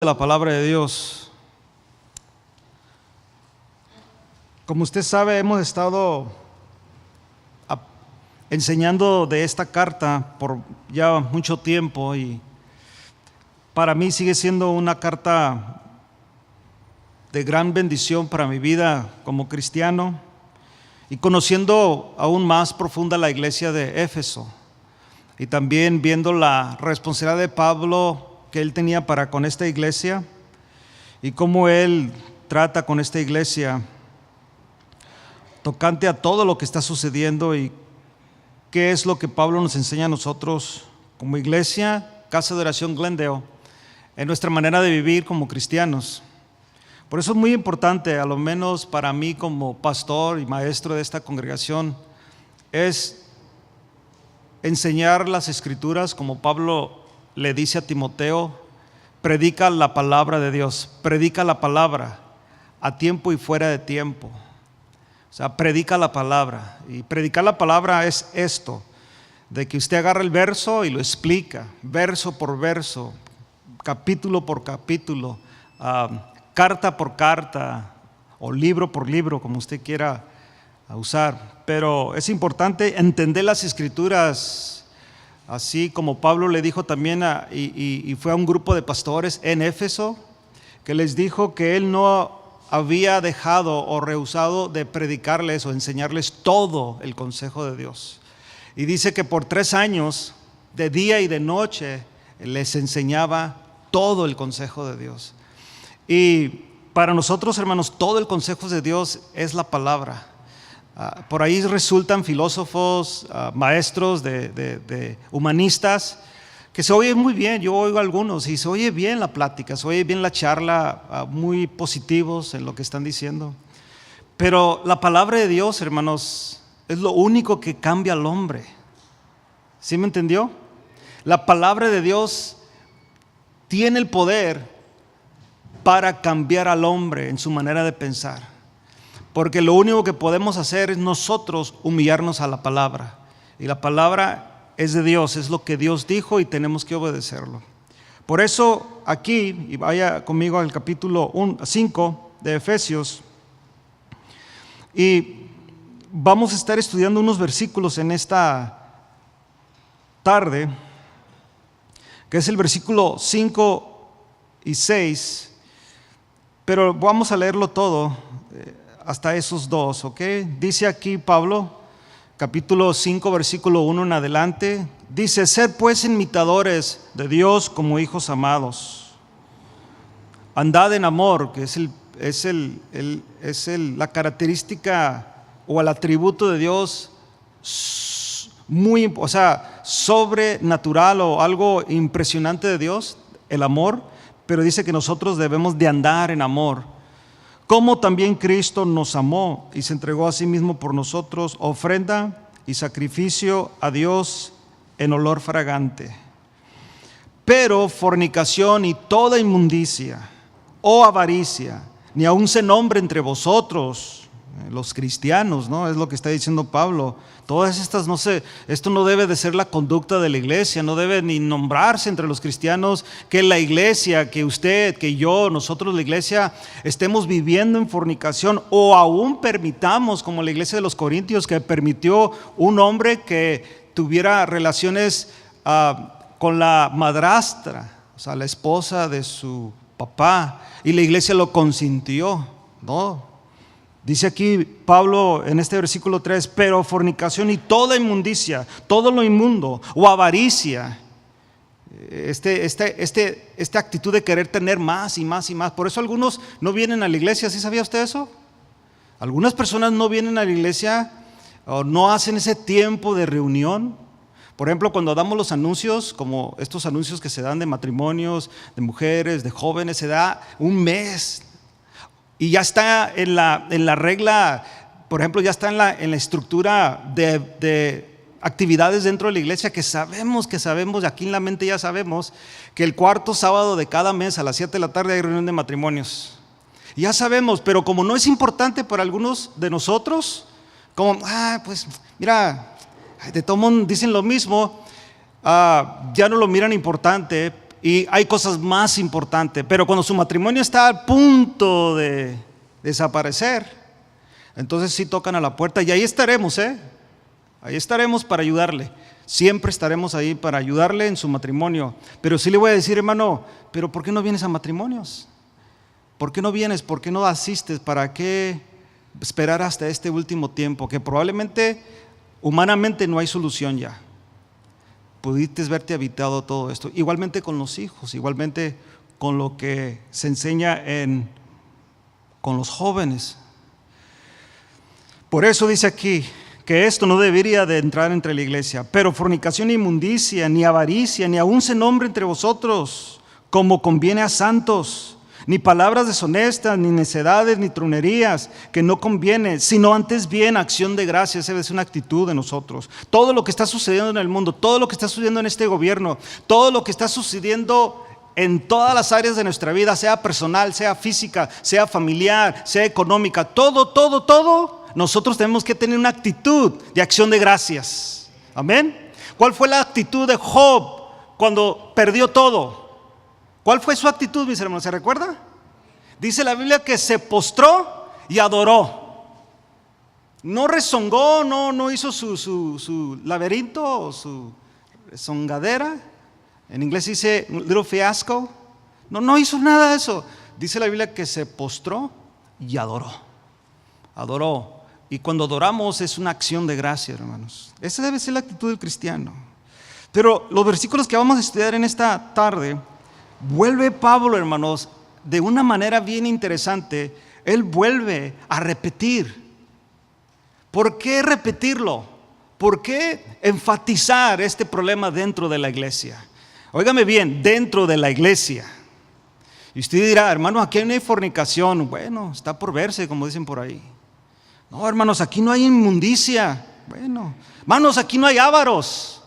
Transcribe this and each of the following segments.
De la palabra de Dios. Como usted sabe, hemos estado enseñando de esta carta por ya mucho tiempo y para mí sigue siendo una carta de gran bendición para mi vida como cristiano y conociendo aún más profunda la iglesia de Éfeso y también viendo la responsabilidad de Pablo que él tenía para con esta iglesia y cómo él trata con esta iglesia tocante a todo lo que está sucediendo y qué es lo que Pablo nos enseña a nosotros como iglesia, Casa de Oración Glendale, en nuestra manera de vivir como cristianos. Por eso es muy importante, a lo menos para mí como pastor y maestro de esta congregación, es enseñar las escrituras como Pablo le dice a Timoteo: predica la palabra de Dios, predica la palabra a tiempo y fuera de tiempo. O sea, predica la palabra. Y predicar la palabra es esto, de que usted agarra el verso y lo explica, verso por verso, capítulo por capítulo, carta por carta o libro por libro, como usted quiera usar. Pero es importante entender las escrituras. Así como Pablo le dijo también y fue a un grupo de pastores en Éfeso, que les dijo que él no había dejado o rehusado de predicarles o enseñarles todo el consejo de Dios. Y dice que por 3 años, de día y de noche, les enseñaba todo el consejo de Dios. Y para nosotros, hermanos, todo el consejo de Dios es la palabra. Por ahí resultan filósofos, maestros de humanistas, que se oyen muy bien. Yo oigo algunos y se oye bien la plática, se oye bien la charla, muy positivos en lo que están diciendo. Pero la palabra de Dios, hermanos, es lo único que cambia al hombre. ¿Sí me entendió? La palabra de Dios tiene el poder para cambiar al hombre en su manera de pensar. Porque lo único que podemos hacer es nosotros humillarnos a la palabra. Y la palabra es de Dios, es lo que Dios dijo y tenemos que obedecerlo. Por eso aquí, y vaya conmigo al capítulo 5 de Efesios, y vamos a estar estudiando unos versículos en esta tarde, que es el versículo 5 y 6, pero vamos a leerlo todo. Hasta esos dos, ¿ok? Dice aquí Pablo, capítulo 5, versículo 1 en adelante, dice: sed pues imitadores de Dios como hijos amados. Andad en amor, que es la característica o el atributo de Dios muy, sobrenatural o algo impresionante de Dios, el amor, pero dice que nosotros debemos de andar en amor. Como también Cristo nos amó y se entregó a sí mismo por nosotros, ofrenda y sacrificio a Dios en olor fragante. Pero fornicación y toda inmundicia o avaricia, ni aun se nombre entre vosotros, los cristianos, ¿no? Es lo que está diciendo Pablo. Todas estas, esto no debe de ser la conducta de la iglesia, no debe ni nombrarse entre los cristianos que la iglesia, que usted, que yo, nosotros la iglesia, estemos viviendo en fornicación o aún permitamos, como la iglesia de los Corintios, que permitió un hombre que tuviera relaciones con la madrastra, o sea, la esposa de su papá, y la iglesia lo consintió, ¿no? Dice aquí Pablo en este versículo 3, pero fornicación y toda inmundicia, todo lo inmundo o avaricia, esta actitud de querer tener más y más y más. Por eso algunos no vienen a la iglesia. ¿Sí sabía usted eso? Algunas personas no vienen a la iglesia o no hacen ese tiempo de reunión. Por ejemplo, cuando damos los anuncios, como estos anuncios que se dan de matrimonios, de mujeres, de jóvenes, se da un mes. Y ya está en la regla, por ejemplo, ya está en la estructura de actividades dentro de la iglesia que sabemos, aquí en la mente ya sabemos, que el cuarto sábado de cada mes a las 7 de la tarde hay reunión de matrimonios. Y ya sabemos, pero como no es importante para algunos de nosotros, como, pues mira, de todo mundo dicen lo mismo, ya no lo miran importante. y hay cosas más importantes. Pero cuando su matrimonio está al punto de desaparecer, entonces sí tocan a la puerta y ahí estaremos, ahí estaremos para ayudarle. Siempre estaremos ahí para ayudarle en su matrimonio. Pero sí le voy a decir, hermano, pero ¿por qué no vienes a matrimonios? ¿Por qué no vienes? ¿Por qué no asistes? ¿Para qué esperar hasta este último tiempo? Que probablemente humanamente no hay solución ya. Pudiste verte habitado todo esto. Igualmente con los hijos, igualmente con lo que se enseña con los jóvenes. Por eso dice aquí que esto no debería de entrar entre la iglesia. Pero fornicación, ni inmundicia, ni avaricia, ni aun se nombre entre vosotros, como conviene a santos, ni palabras deshonestas, ni necedades, ni trunerías, que no conviene, sino antes bien acción de gracias. Esa es una actitud de nosotros. Todo lo que está sucediendo en el mundo, todo lo que está sucediendo en este gobierno, todo lo que está sucediendo en todas las áreas de nuestra vida, sea personal, sea física, sea familiar, sea económica, todo, nosotros tenemos que tener una actitud de acción de gracias. Amén. ¿Cuál fue la actitud de Job cuando perdió todo? ¿Cuál fue su actitud, mis hermanos? ¿Se recuerda? Dice la Biblia que se postró y adoró. No rezongó, no hizo su laberinto o su rezongadera. En inglés dice little fiasco. No hizo nada de eso. Dice la Biblia que se postró y adoró. Adoró. Y cuando adoramos es una acción de gracia, hermanos. Esa debe ser la actitud del cristiano. Pero los versículos que vamos a estudiar en esta tarde, vuelve Pablo, hermanos, de una manera bien interesante. Él vuelve a repetir. ¿Por qué repetirlo? ¿Por qué enfatizar este problema dentro de la iglesia? Óigame bien, dentro de la iglesia. Y usted dirá, hermano, aquí no hay fornicación. Bueno, está por verse, como dicen por ahí. No, hermanos, aquí no hay inmundicia. Bueno, hermanos, aquí no hay ávaros.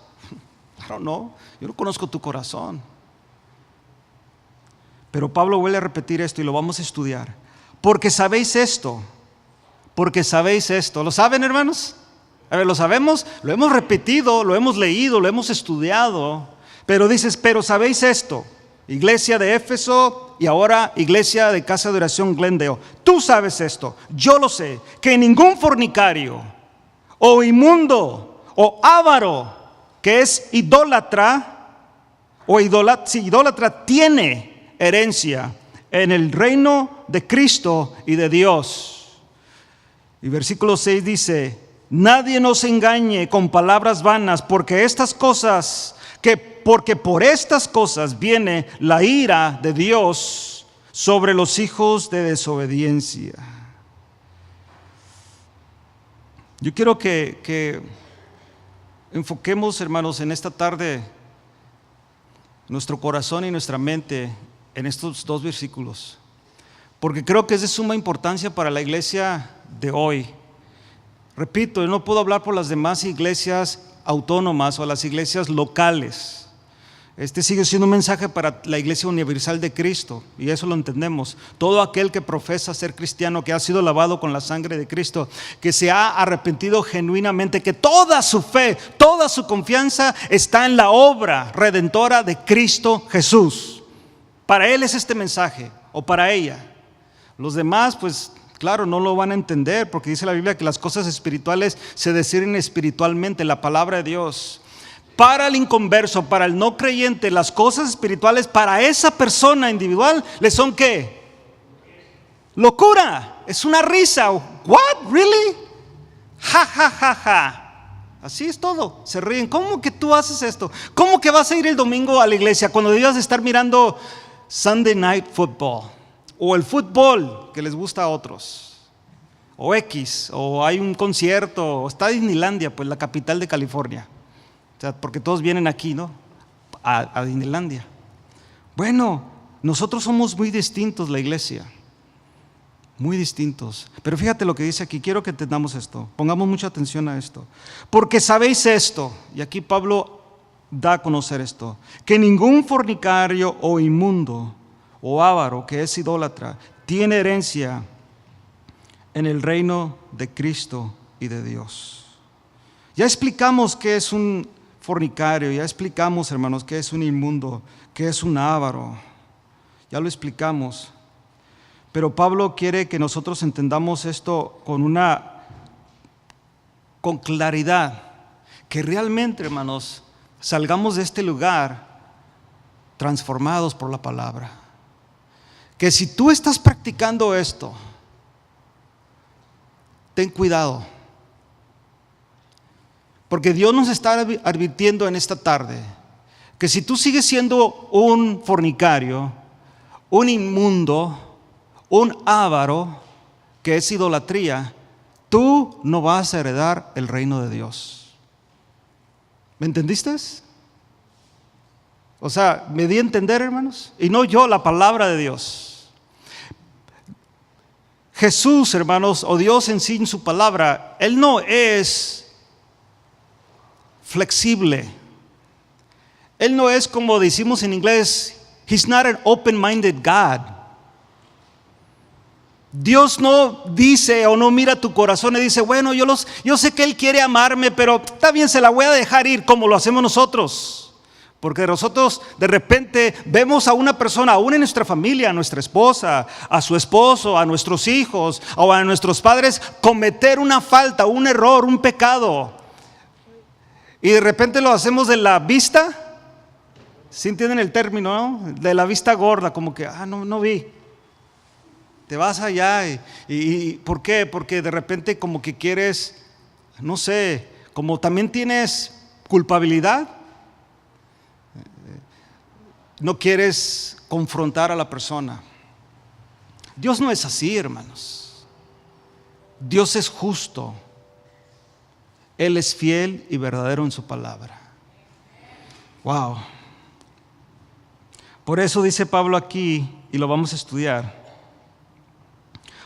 Claro, no, yo no conozco tu corazón. Pero Pablo vuelve a repetir esto y lo vamos a estudiar. Porque sabéis esto. ¿Lo saben, hermanos? A ver, ¿lo sabemos? Lo hemos repetido, lo hemos leído, lo hemos estudiado. Pero dices, pero sabéis esto, iglesia de Éfeso y ahora iglesia de Casa de Oración Glendale. Tú sabes esto, yo lo sé, que ningún fornicario o inmundo o avaro que es idólatra idólatra tiene herencia en el reino de Cristo y de Dios. Y versículo 6 dice, nadie nos engañe con palabras vanas, porque por estas cosas viene la ira de Dios sobre los hijos de desobediencia. Yo quiero que enfoquemos, hermanos, en esta tarde nuestro corazón y nuestra mente en estos dos versículos, porque creo que es de suma importancia para la iglesia de hoy. Repito, yo no puedo hablar por las demás iglesias autónomas o las iglesias locales. Este sigue siendo un mensaje para la Iglesia Universal de Cristo, y eso lo entendemos. Todo aquel que profesa ser cristiano, que ha sido lavado con la sangre de Cristo, que se ha arrepentido genuinamente, que toda su fe, toda su confianza está en la obra redentora de Cristo Jesús. Para él es este mensaje, o para ella. Los demás, pues claro, no lo van a entender, porque dice la Biblia que las cosas espirituales se disciernen espiritualmente, la palabra de Dios. Para el inconverso, para el no creyente, las cosas espirituales para esa persona individual le son ¿qué? Locura, es una risa. What, really? Ja. Así es todo, se ríen. ¿Cómo que tú haces esto? ¿Cómo que vas a ir el domingo a la iglesia cuando debías estar mirando Sunday Night Football? O el fútbol que les gusta a otros, o X, o hay un concierto, o está Disneylandia, pues la capital de California. O sea, porque todos vienen aquí, ¿no? A Disneylandia. Bueno, nosotros somos muy distintos, la iglesia. Muy distintos. Pero fíjate lo que dice aquí, quiero que entendamos esto. Pongamos mucha atención a esto. Porque sabéis esto, y aquí Pablo da a conocer esto, que ningún fornicario o inmundo o avaro que es idólatra tiene herencia en el reino de Cristo y de Dios. Ya explicamos qué es un fornicario, ya explicamos, hermanos, qué es un inmundo, qué es un avaro, ya lo explicamos. Pero Pablo quiere que nosotros entendamos esto con claridad, que realmente, hermanos, salgamos de este lugar transformados por la palabra. Que si tú estás practicando esto, ten cuidado. Porque Dios nos está advirtiendo en esta tarde que si tú sigues siendo un fornicario, un inmundo, un avaro, que es idolatría, tú no vas a heredar el reino de Dios. ¿Me entendiste? O sea, me di a entender, hermanos, y no yo, la palabra de Dios. Jesús, hermanos, o Dios en sí, en su palabra, Él no es flexible. Él no es, como decimos en inglés, He's not an open-minded God. Dios no dice o no mira tu corazón y dice, bueno, yo sé que Él quiere amarme, pero está bien, se la voy a dejar ir, como lo hacemos nosotros. Porque nosotros de repente vemos a una persona, aún en nuestra familia, a nuestra esposa, a su esposo, a nuestros hijos o a nuestros padres, cometer una falta, un error, un pecado. Y de repente lo hacemos de la vista, ¿sí entienden el término, no? De la vista gorda, como que, no vi. Te vas allá y ¿por qué? Porque de repente como que quieres, no sé, como también tienes culpabilidad, no quieres confrontar a la persona. Dios no es así, hermanos. Dios es justo. Él es fiel y verdadero en su palabra. Wow. Por eso dice Pablo aquí, y lo vamos a estudiar.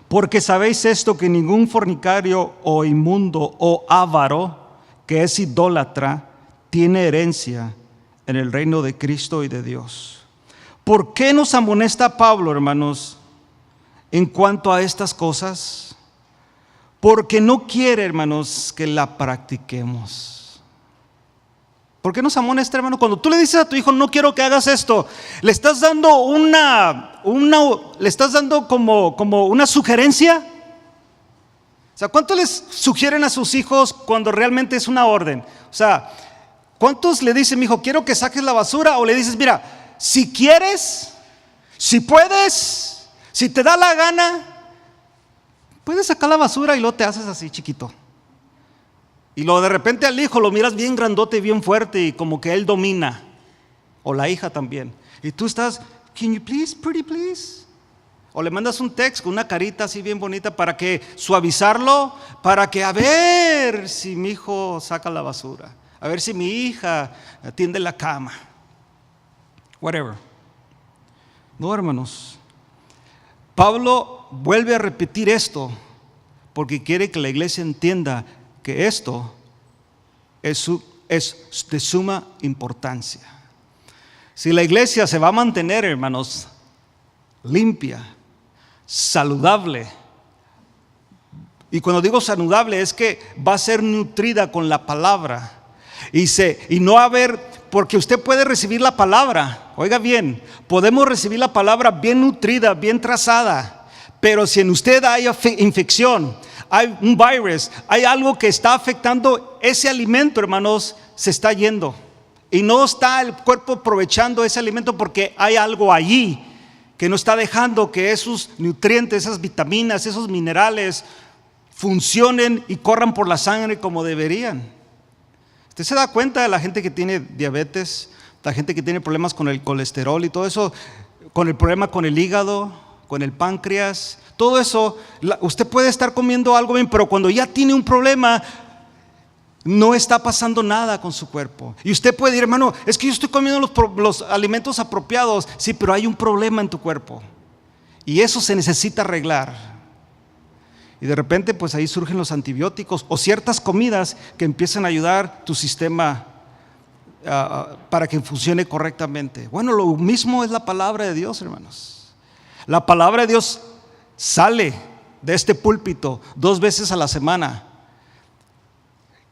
Porque sabéis esto, que ningún fornicario o inmundo o avaro, que es idólatra, tiene herencia en el reino de Cristo y de Dios. ¿Por qué nos amonesta Pablo, hermanos, en cuanto a estas cosas? Porque no quiere, hermanos, que la practiquemos. ¿Por qué nos amonesta, hermano? Cuando tú le dices a tu hijo, no quiero que hagas esto, le estás dando como una sugerencia. O sea, ¿cuánto les sugieren a sus hijos cuando realmente es una orden? O sea, ¿cuántos le dicen, mi hijo, quiero que saques la basura? O le dices, mira, si quieres, si puedes, si te da la gana, puedes sacar la basura, y luego te haces así chiquito. Y luego de repente al hijo lo miras bien grandote y bien fuerte y como que él domina. O la hija también. Y tú estás, can you please, pretty please? O le mandas un texto con una carita así bien bonita para que suavizarlo, para que a ver si mi hijo saca la basura, a ver si mi hija tiende la cama. Whatever. No, hermanos. Pablo vuelve a repetir esto porque quiere que la iglesia entienda que esto es de suma importancia. Si la iglesia se va a mantener, hermanos, limpia, saludable, y cuando digo saludable es que va a ser nutrida con la palabra, y no haber, porque usted puede recibir la palabra, oiga bien, podemos recibir la palabra bien nutrida, bien trazada, pero si en usted hay infección, hay un virus, hay algo que está afectando ese alimento, hermanos, se está yendo. Y no está el cuerpo aprovechando ese alimento porque hay algo allí que no está dejando que esos nutrientes, esas vitaminas, esos minerales funcionen y corran por la sangre como deberían. Usted se da cuenta de la gente que tiene diabetes, la gente que tiene problemas con el colesterol y todo eso, con el problema con el hígado, con el páncreas, todo eso. Usted puede estar comiendo algo bien, pero cuando ya tiene un problema, no está pasando nada con su cuerpo. Y usted puede decir, hermano, es que yo estoy comiendo los alimentos apropiados. Sí, pero hay un problema en tu cuerpo y eso se necesita arreglar. Y de repente pues ahí surgen los antibióticos o ciertas comidas que empiezan a ayudar tu sistema para que funcione correctamente. Bueno, lo mismo es la palabra de Dios, hermanos. La palabra de Dios sale de este púlpito 2 veces a la semana.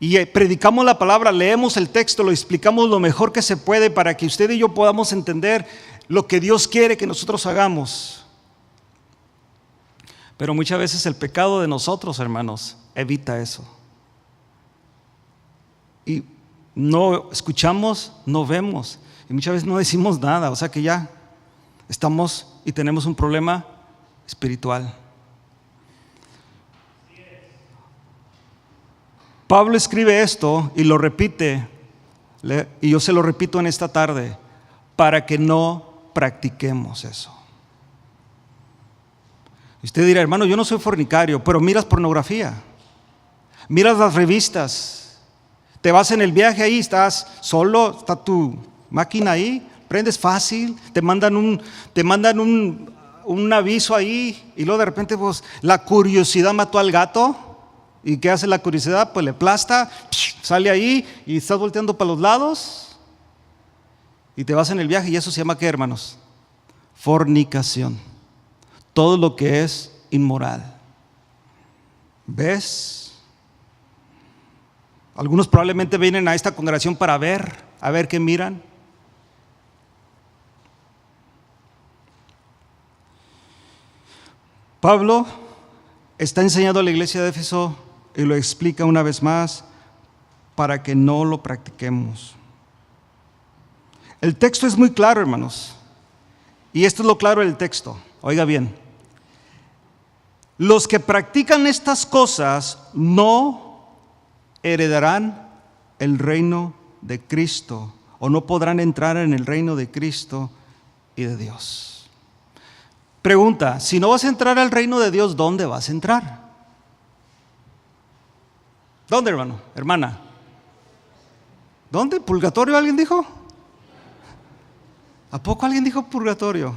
y predicamos la palabra, leemos el texto, lo explicamos lo mejor que se puede para que usted y yo podamos entender lo que Dios quiere que nosotros hagamos. Pero muchas veces el pecado de nosotros, hermanos, evita eso. Y no escuchamos, no vemos, y muchas veces no decimos nada, o sea que ya estamos y tenemos un problema espiritual. Pablo escribe esto y lo repite, y yo se lo repito en esta tarde, para que no practiquemos eso. Usted dirá, hermano, yo no soy fornicario, pero miras pornografía, miras las revistas, te vas en el viaje ahí, estás solo, está tu máquina ahí, prendes fácil, te mandan un aviso ahí, y luego de repente pues la curiosidad mató al gato. ¿Y qué hace la curiosidad? Pues le aplasta, sale ahí y estás volteando para los lados y te vas en el viaje. Y eso se llama ¿qué, hermanos? Fornicación. Todo lo que es inmoral. ¿Ves? Algunos probablemente vienen a esta congregación para ver, a ver qué miran. Pablo está enseñando a la iglesia de Éfeso y lo explica una vez más para que no lo practiquemos. El texto es muy claro, hermanos, y esto es lo claro del texto. Oiga bien, los que practican estas cosas no heredarán el reino de Cristo, o no podrán entrar en el reino de Cristo y de Dios. Pregunta, si no vas a entrar al reino de Dios, ¿dónde vas a entrar? ¿Dónde, hermano? Hermana. ¿Dónde? ¿Purgatorio alguien dijo? ¿A poco alguien dijo purgatorio?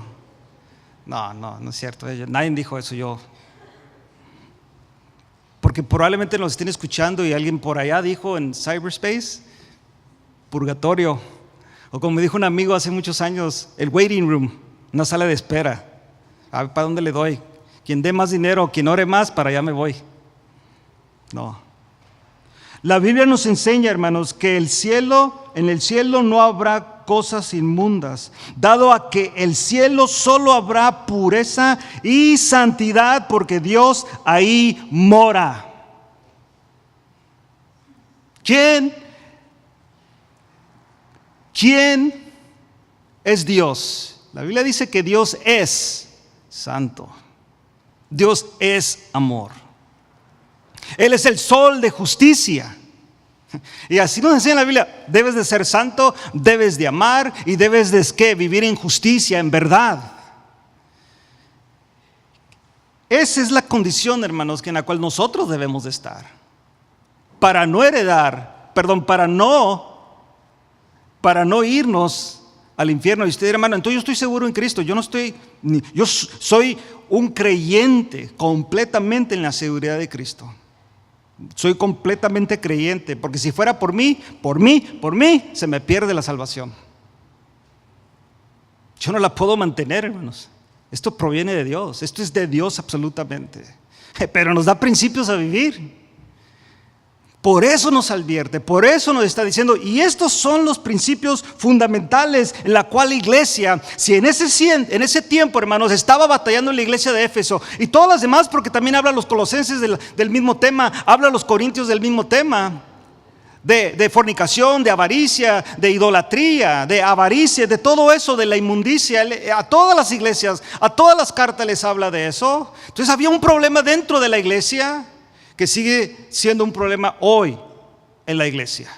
No es cierto. Nadie dijo eso, yo. Porque probablemente nos estén escuchando y alguien por allá dijo en cyberspace, purgatorio. O como me dijo un amigo hace muchos años, el waiting room, una sala de espera. A ver, ¿para dónde le doy? Quien dé más dinero, quien ore más, para allá me voy. No. La Biblia nos enseña, hermanos, que en el cielo no habrá cosas inmundas, dado a que el cielo solo habrá pureza y santidad, porque Dios ahí mora. ¿Quién es Dios? La Biblia dice que Dios es santo. Dios es amor. Él es el sol de justicia. Y así nos enseña la Biblia, debes de ser santo, debes de amar y debes de ¿qué? Vivir en justicia, en verdad. Esa es la condición, hermanos, en la cual nosotros debemos de estar. Para no irnos al infierno. Y usted, hermano, entonces yo estoy seguro en Cristo. Yo soy un creyente completamente en la seguridad de Cristo. Soy completamente creyente, porque si fuera por mí, se me pierde la salvación. Yo no la puedo mantener, hermanos. Esto proviene de Dios, esto es de Dios absolutamente. Pero nos da principios a vivir. Por eso nos advierte, por eso nos está diciendo, y estos son los principios fundamentales en la cual la iglesia, si en ese tiempo, hermanos, estaba batallando en la iglesia de Éfeso, y todas las demás, porque también habla los colosenses del mismo tema, habla los corintios del mismo tema, de fornicación, de avaricia, de idolatría, de avaricia, de todo eso, de la inmundicia. A todas las iglesias, a todas las cartas les habla de eso. Entonces había un problema dentro de la iglesia, que sigue siendo un problema hoy en la iglesia.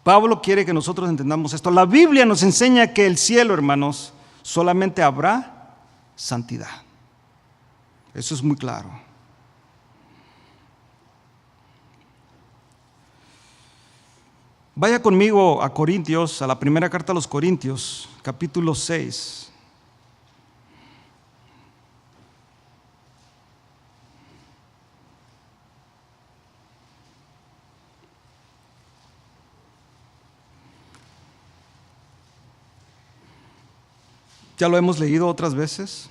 Pablo quiere que nosotros entendamos esto. La Biblia nos enseña que el cielo, hermanos, solamente habrá santidad. Eso es muy claro. Vaya conmigo a Corintios, a la primera carta a los Corintios, capítulo 6. Ya lo hemos leído otras veces,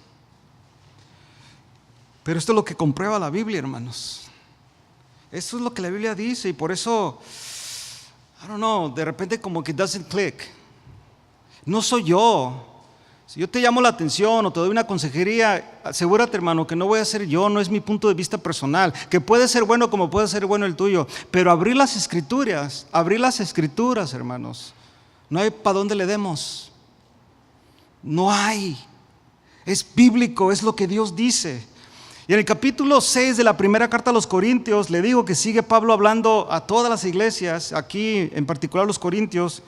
pero esto es lo que comprueba la Biblia, hermanos. Eso es lo que la Biblia dice y por eso, I don't know, de repente como que doesn't click. No soy yo. Si yo te llamo la atención o te doy una consejería, asegúrate, hermano, que no voy a ser yo, no es mi punto de vista personal, que puede ser bueno como puede ser bueno el tuyo, pero abrir las escrituras, hermanos, no hay para dónde le demos. No hay. Es bíblico, es lo que Dios dice. Y en el capítulo 6 de la primera carta a los Corintios, le digo que sigue Pablo hablando a todas las iglesias, aquí en particular a los Corintios.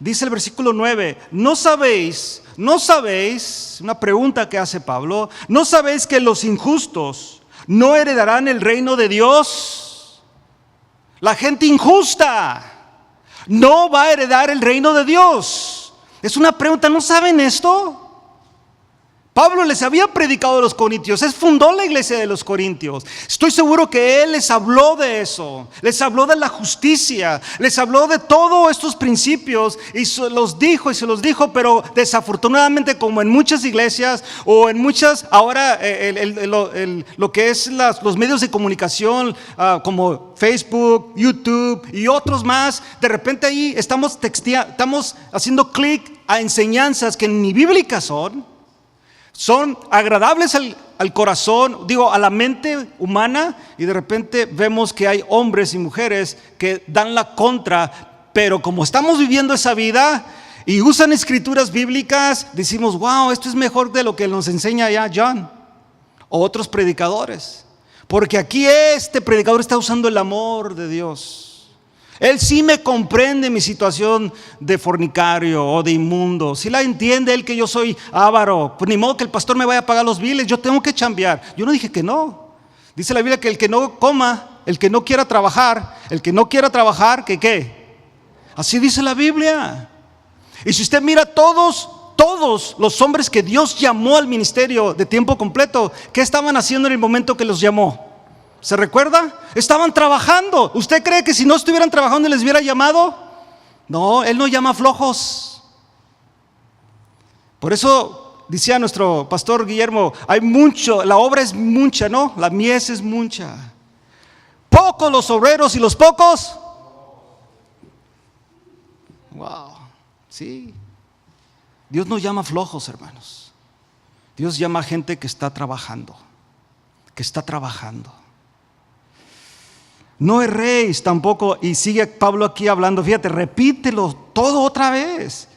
Dice el versículo 9, ¿no sabéis, una pregunta que hace Pablo, ¿no sabéis que los injustos no heredarán el reino de Dios? La gente injusta no va a heredar el reino de Dios. Es una pregunta, ¿no saben esto? Pablo les había predicado a los corintios, él fundó la iglesia de los corintios. Estoy seguro que él les habló de eso, les habló de la justicia, les habló de todos estos principios y se los dijo, pero desafortunadamente, como en muchas iglesias o en muchas, ahora lo que es los medios de comunicación como Facebook, YouTube y otros más, de repente ahí estamos haciendo clic a enseñanzas que ni bíblicas son agradables al corazón, a la mente humana, y de repente vemos que hay hombres y mujeres que dan la contra, pero como estamos viviendo esa vida y usan escrituras bíblicas, decimos, wow, esto es mejor de lo que nos enseña ya John o otros predicadores, porque aquí este predicador está usando el amor de Dios. Él sí me comprende mi situación de fornicario o de inmundo. Sí la entiende él que yo soy avaro. Pues ni modo que el pastor me vaya a pagar los biles, yo tengo que chambear. Yo no dije que no. Dice la Biblia que el que no coma, el que no quiera trabajar, que ¿qué? Así dice la Biblia. Y si usted mira todos los hombres que Dios llamó al ministerio de tiempo completo, ¿qué estaban haciendo en el momento que los llamó? ¿Se recuerda? Estaban trabajando. ¿Usted cree que si no estuvieran trabajando les hubiera llamado? No, Él no llama flojos. Por eso decía nuestro pastor Guillermo, hay mucho, la obra es mucha, ¿no? La mies es mucha. Pocos los obreros y los pocos. Wow, sí. Dios no llama flojos, hermanos. Dios llama a gente que está trabajando. No erréis tampoco, y sigue Pablo aquí hablando, fíjate, repítelo todo otra vez.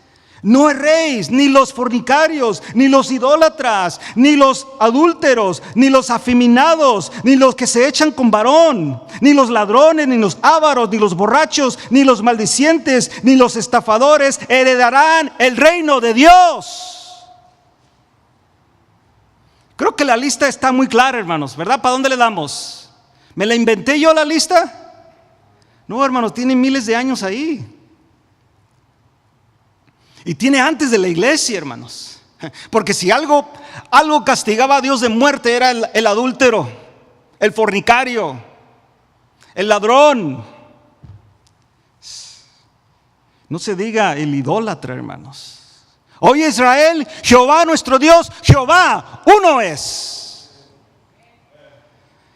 No erréis, ni los fornicarios, ni los idólatras, ni los adúlteros, ni los afeminados, ni los que se echan con varón, ni los ladrones, ni los ávaros, ni los borrachos, ni los maldicientes, ni los estafadores heredarán el reino de Dios. Creo que la lista está muy clara, hermanos, ¿verdad? ¿Para dónde le damos? ¿Me la inventé yo la lista? No, hermanos, tiene miles de años ahí. Y tiene antes de la iglesia, hermanos. Porque si algo castigaba a Dios de muerte era el adúltero, el fornicario, el ladrón. No se diga el idólatra, hermanos. Oye Israel, Jehová nuestro Dios, Jehová uno es.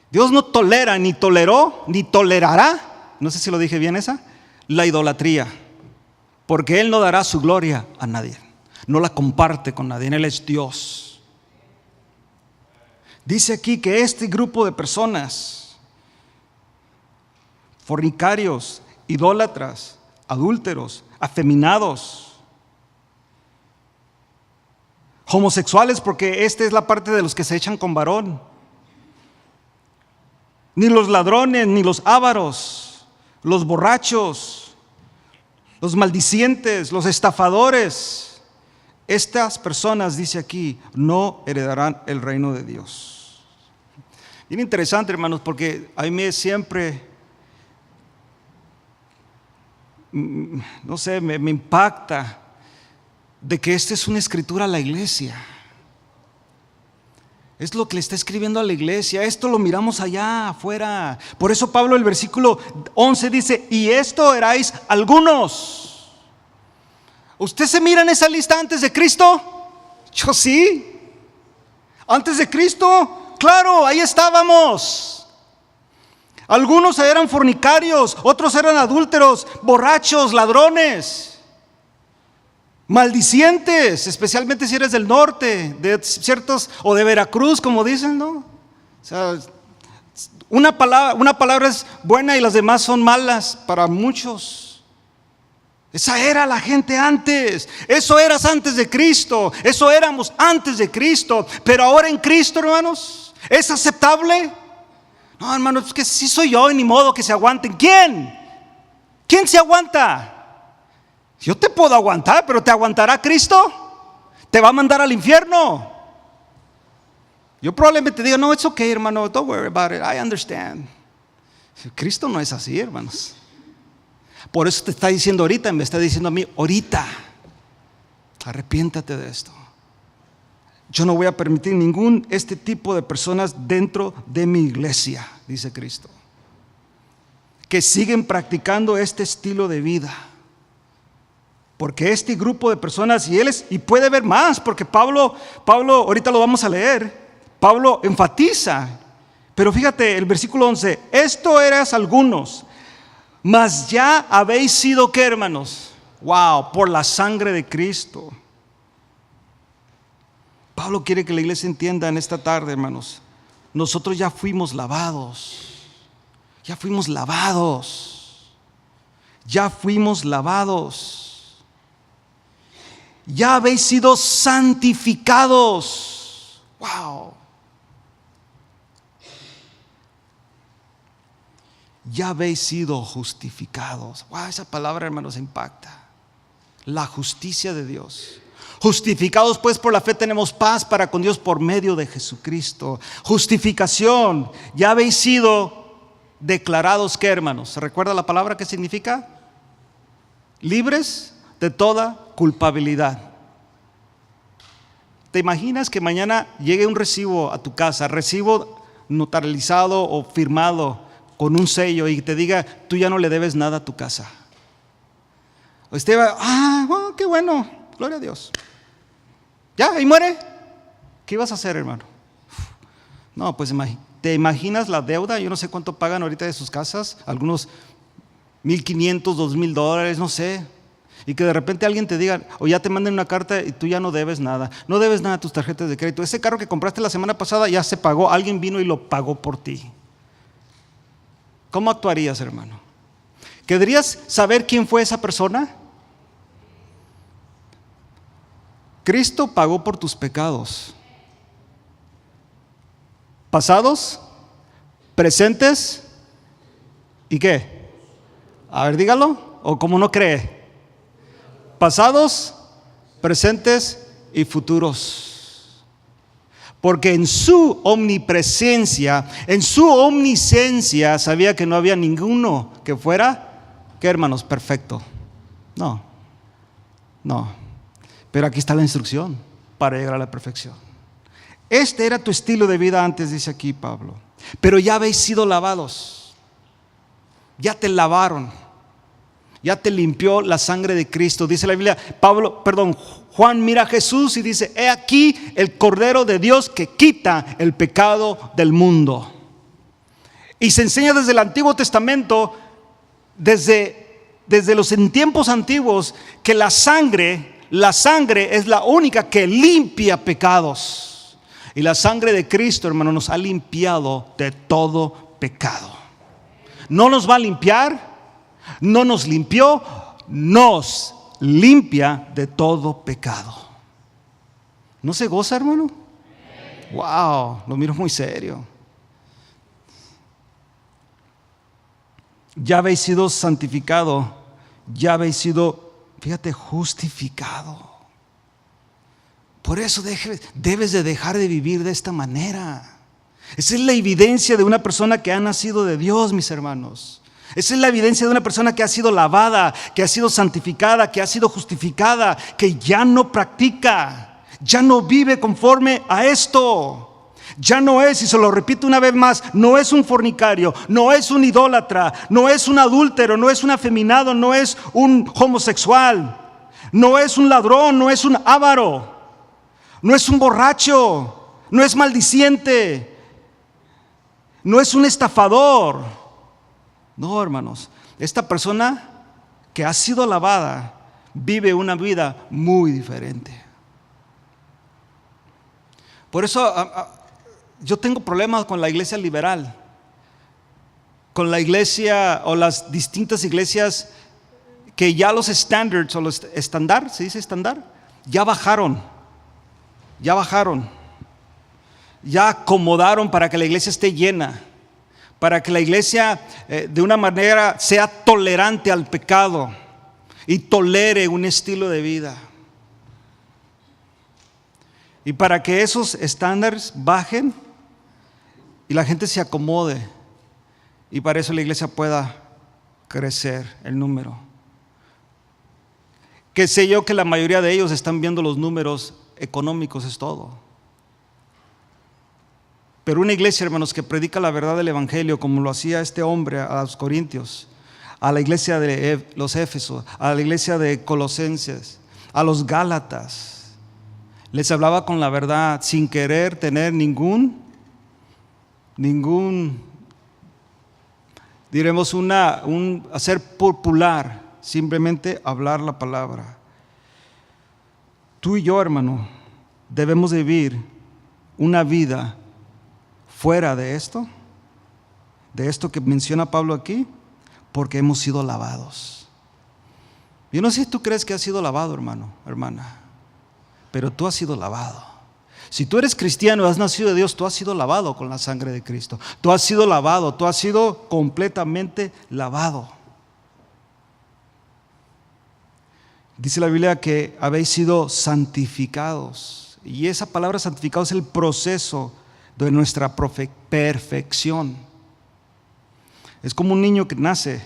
Dios no tolera, ni toleró, ni tolerará, no sé si lo dije bien la idolatría, porque Él no dará su gloria a nadie, no la comparte con nadie, Él es Dios. Dice aquí que este grupo de personas, fornicarios, idólatras, adúlteros, afeminados, homosexuales, porque esta es la parte de los que se echan con varón, ni los ladrones, ni los ávaros, los borrachos, los maldicientes, los estafadores, estas personas, dice aquí, no heredarán el reino de Dios. Bien interesante, hermanos, porque a mí siempre, no sé, me impacta de que esta es una escritura a la iglesia. Es lo que le está escribiendo a la iglesia. Esto lo miramos allá afuera. Por eso Pablo, el versículo 11 dice, y esto erais algunos. ¿Usted se mira en esa lista antes de Cristo? Yo sí. Antes de Cristo, claro, ahí estábamos. Algunos eran fornicarios, otros eran adúlteros, borrachos, ladrones, maldicientes, especialmente si eres del norte, de ciertos, o de Veracruz, como dicen, ¿no? O sea, una palabra es buena y las demás son malas para muchos. Esa era la gente antes. Eso eras antes de Cristo. Eso éramos antes de Cristo. Pero ahora en Cristo, hermanos, ¿es aceptable? No, hermanos, es que sí soy yo y ni modo que se aguanten. ¿Quién? ¿Quién se aguanta? Yo te puedo aguantar, pero ¿te aguantará Cristo? ¿Te va a mandar al infierno? Yo probablemente diga, no, it's okay, hermano, don't worry about it, I understand. Cristo no es así, hermanos. Por eso te está diciendo ahorita, me está diciendo a mí, ahorita, arrepiéntate de esto. Yo no voy a permitir este tipo de personas dentro de mi iglesia, dice Cristo, que siguen practicando este estilo de vida. Porque este grupo de personas, y puede haber más, porque Pablo, ahorita lo vamos a leer, Pablo enfatiza, pero fíjate el versículo 11, esto eras algunos, mas ya habéis sido, ¿qué, hermanos? Wow, por la sangre de Cristo. Pablo quiere que la iglesia entienda en esta tarde, hermanos, nosotros ya fuimos lavados, ya fuimos lavados, ya habéis sido santificados. Wow. Ya habéis sido justificados. Wow, esa palabra, hermanos, impacta. La justicia de Dios. Justificados pues por la fe tenemos paz para con Dios por medio de Jesucristo. Justificación. Ya habéis sido declarados, ¿qué, hermanos? ¿Se recuerda la palabra que significa? Libres de toda culpabilidad. ¿Te imaginas que mañana llegue un recibo a tu casa, recibo notarizado o firmado con un sello y te diga, tú ya no le debes nada a tu casa? Usted va, bueno, qué bueno, gloria a Dios. ¿Ya? ¿Ahí muere? ¿Qué ibas a hacer, hermano? No, pues ¿te imaginas la deuda? Yo no sé cuánto pagan ahorita de sus casas, algunos $1,500, $2,000, no sé. Y que de repente alguien te diga, o ya te manden una carta y tú ya no debes nada. No debes nada a tus tarjetas de crédito. Ese carro que compraste la semana pasada ya se pagó, alguien vino y lo pagó por ti. ¿Cómo actuarías, hermano? ¿Querrías saber quién fue esa persona? Cristo pagó por tus pecados. Pasados, presentes y ¿qué? A ver, dígalo, o como no cree. Pasados, presentes y futuros. Porque en su omnipresencia, en su omnisciencia, sabía que no había ninguno que fuera, ¿qué, hermanos? Perfecto. No. Pero aquí está la instrucción para llegar a la perfección. Este era tu estilo de vida antes, dice aquí Pablo. Pero ya habéis sido lavados. Ya te lavaron. Ya te limpió la sangre de Cristo. Dice la Biblia, Juan mira a Jesús y dice, he aquí el Cordero de Dios que quita el pecado del mundo. Y se enseña desde el Antiguo Testamento, desde los tiempos antiguos, que la sangre es la única que limpia pecados. Y la sangre de Cristo, hermano, nos ha limpiado de todo pecado. No nos va a limpiar. No nos limpió, nos limpia de todo pecado. ¿No se goza, hermano? Wow, lo miro muy serio. Ya habéis sido santificado, ya habéis sido, fíjate, justificado. Por eso debes de dejar de vivir de esta manera. Esa es la evidencia de una persona que ha nacido de Dios, mis hermanos. Esa es la evidencia de una persona que ha sido lavada, que ha sido santificada, que ha sido justificada, que ya no practica, ya no vive conforme a esto. Ya no es, y se lo repito una vez más, no es un fornicario, no es un idólatra, no es un adúltero, no es un afeminado, no es un homosexual, no es un ladrón, no es un avaro, no es un borracho, no es maldiciente, no es un estafador. No, hermanos, esta persona que ha sido lavada vive una vida muy diferente. Por eso yo tengo problemas con la iglesia liberal, con la iglesia o las distintas iglesias que ya los standards o los estándar, ¿se dice estándar? Ya bajaron, ya acomodaron para que la iglesia esté llena, para que la iglesia de una manera sea tolerante al pecado y tolere un estilo de vida. Y para que esos estándares bajen y la gente se acomode, y para eso la iglesia pueda crecer el número. Que sé yo que la mayoría de ellos están viendo los números económicos, es todo. Pero una iglesia, hermanos, que predica la verdad del evangelio, como lo hacía este hombre a los corintios, a la iglesia de los Éfesos, a la iglesia de Colosenses, a los Gálatas, les hablaba con la verdad sin querer tener ningún diremos hacer popular, simplemente hablar la palabra. Tú y yo, hermano, debemos vivir una vida fuera de esto que menciona Pablo aquí, porque hemos sido lavados. Yo no sé si tú crees que has sido lavado, hermano, hermana, pero tú has sido lavado. Si tú eres cristiano, has nacido de Dios, tú has sido lavado con la sangre de Cristo. Tú has sido lavado, tú has sido completamente lavado. Dice la Biblia que habéis sido santificados. Y esa palabra santificado es el proceso de nuestra perfección. Es como un niño que nace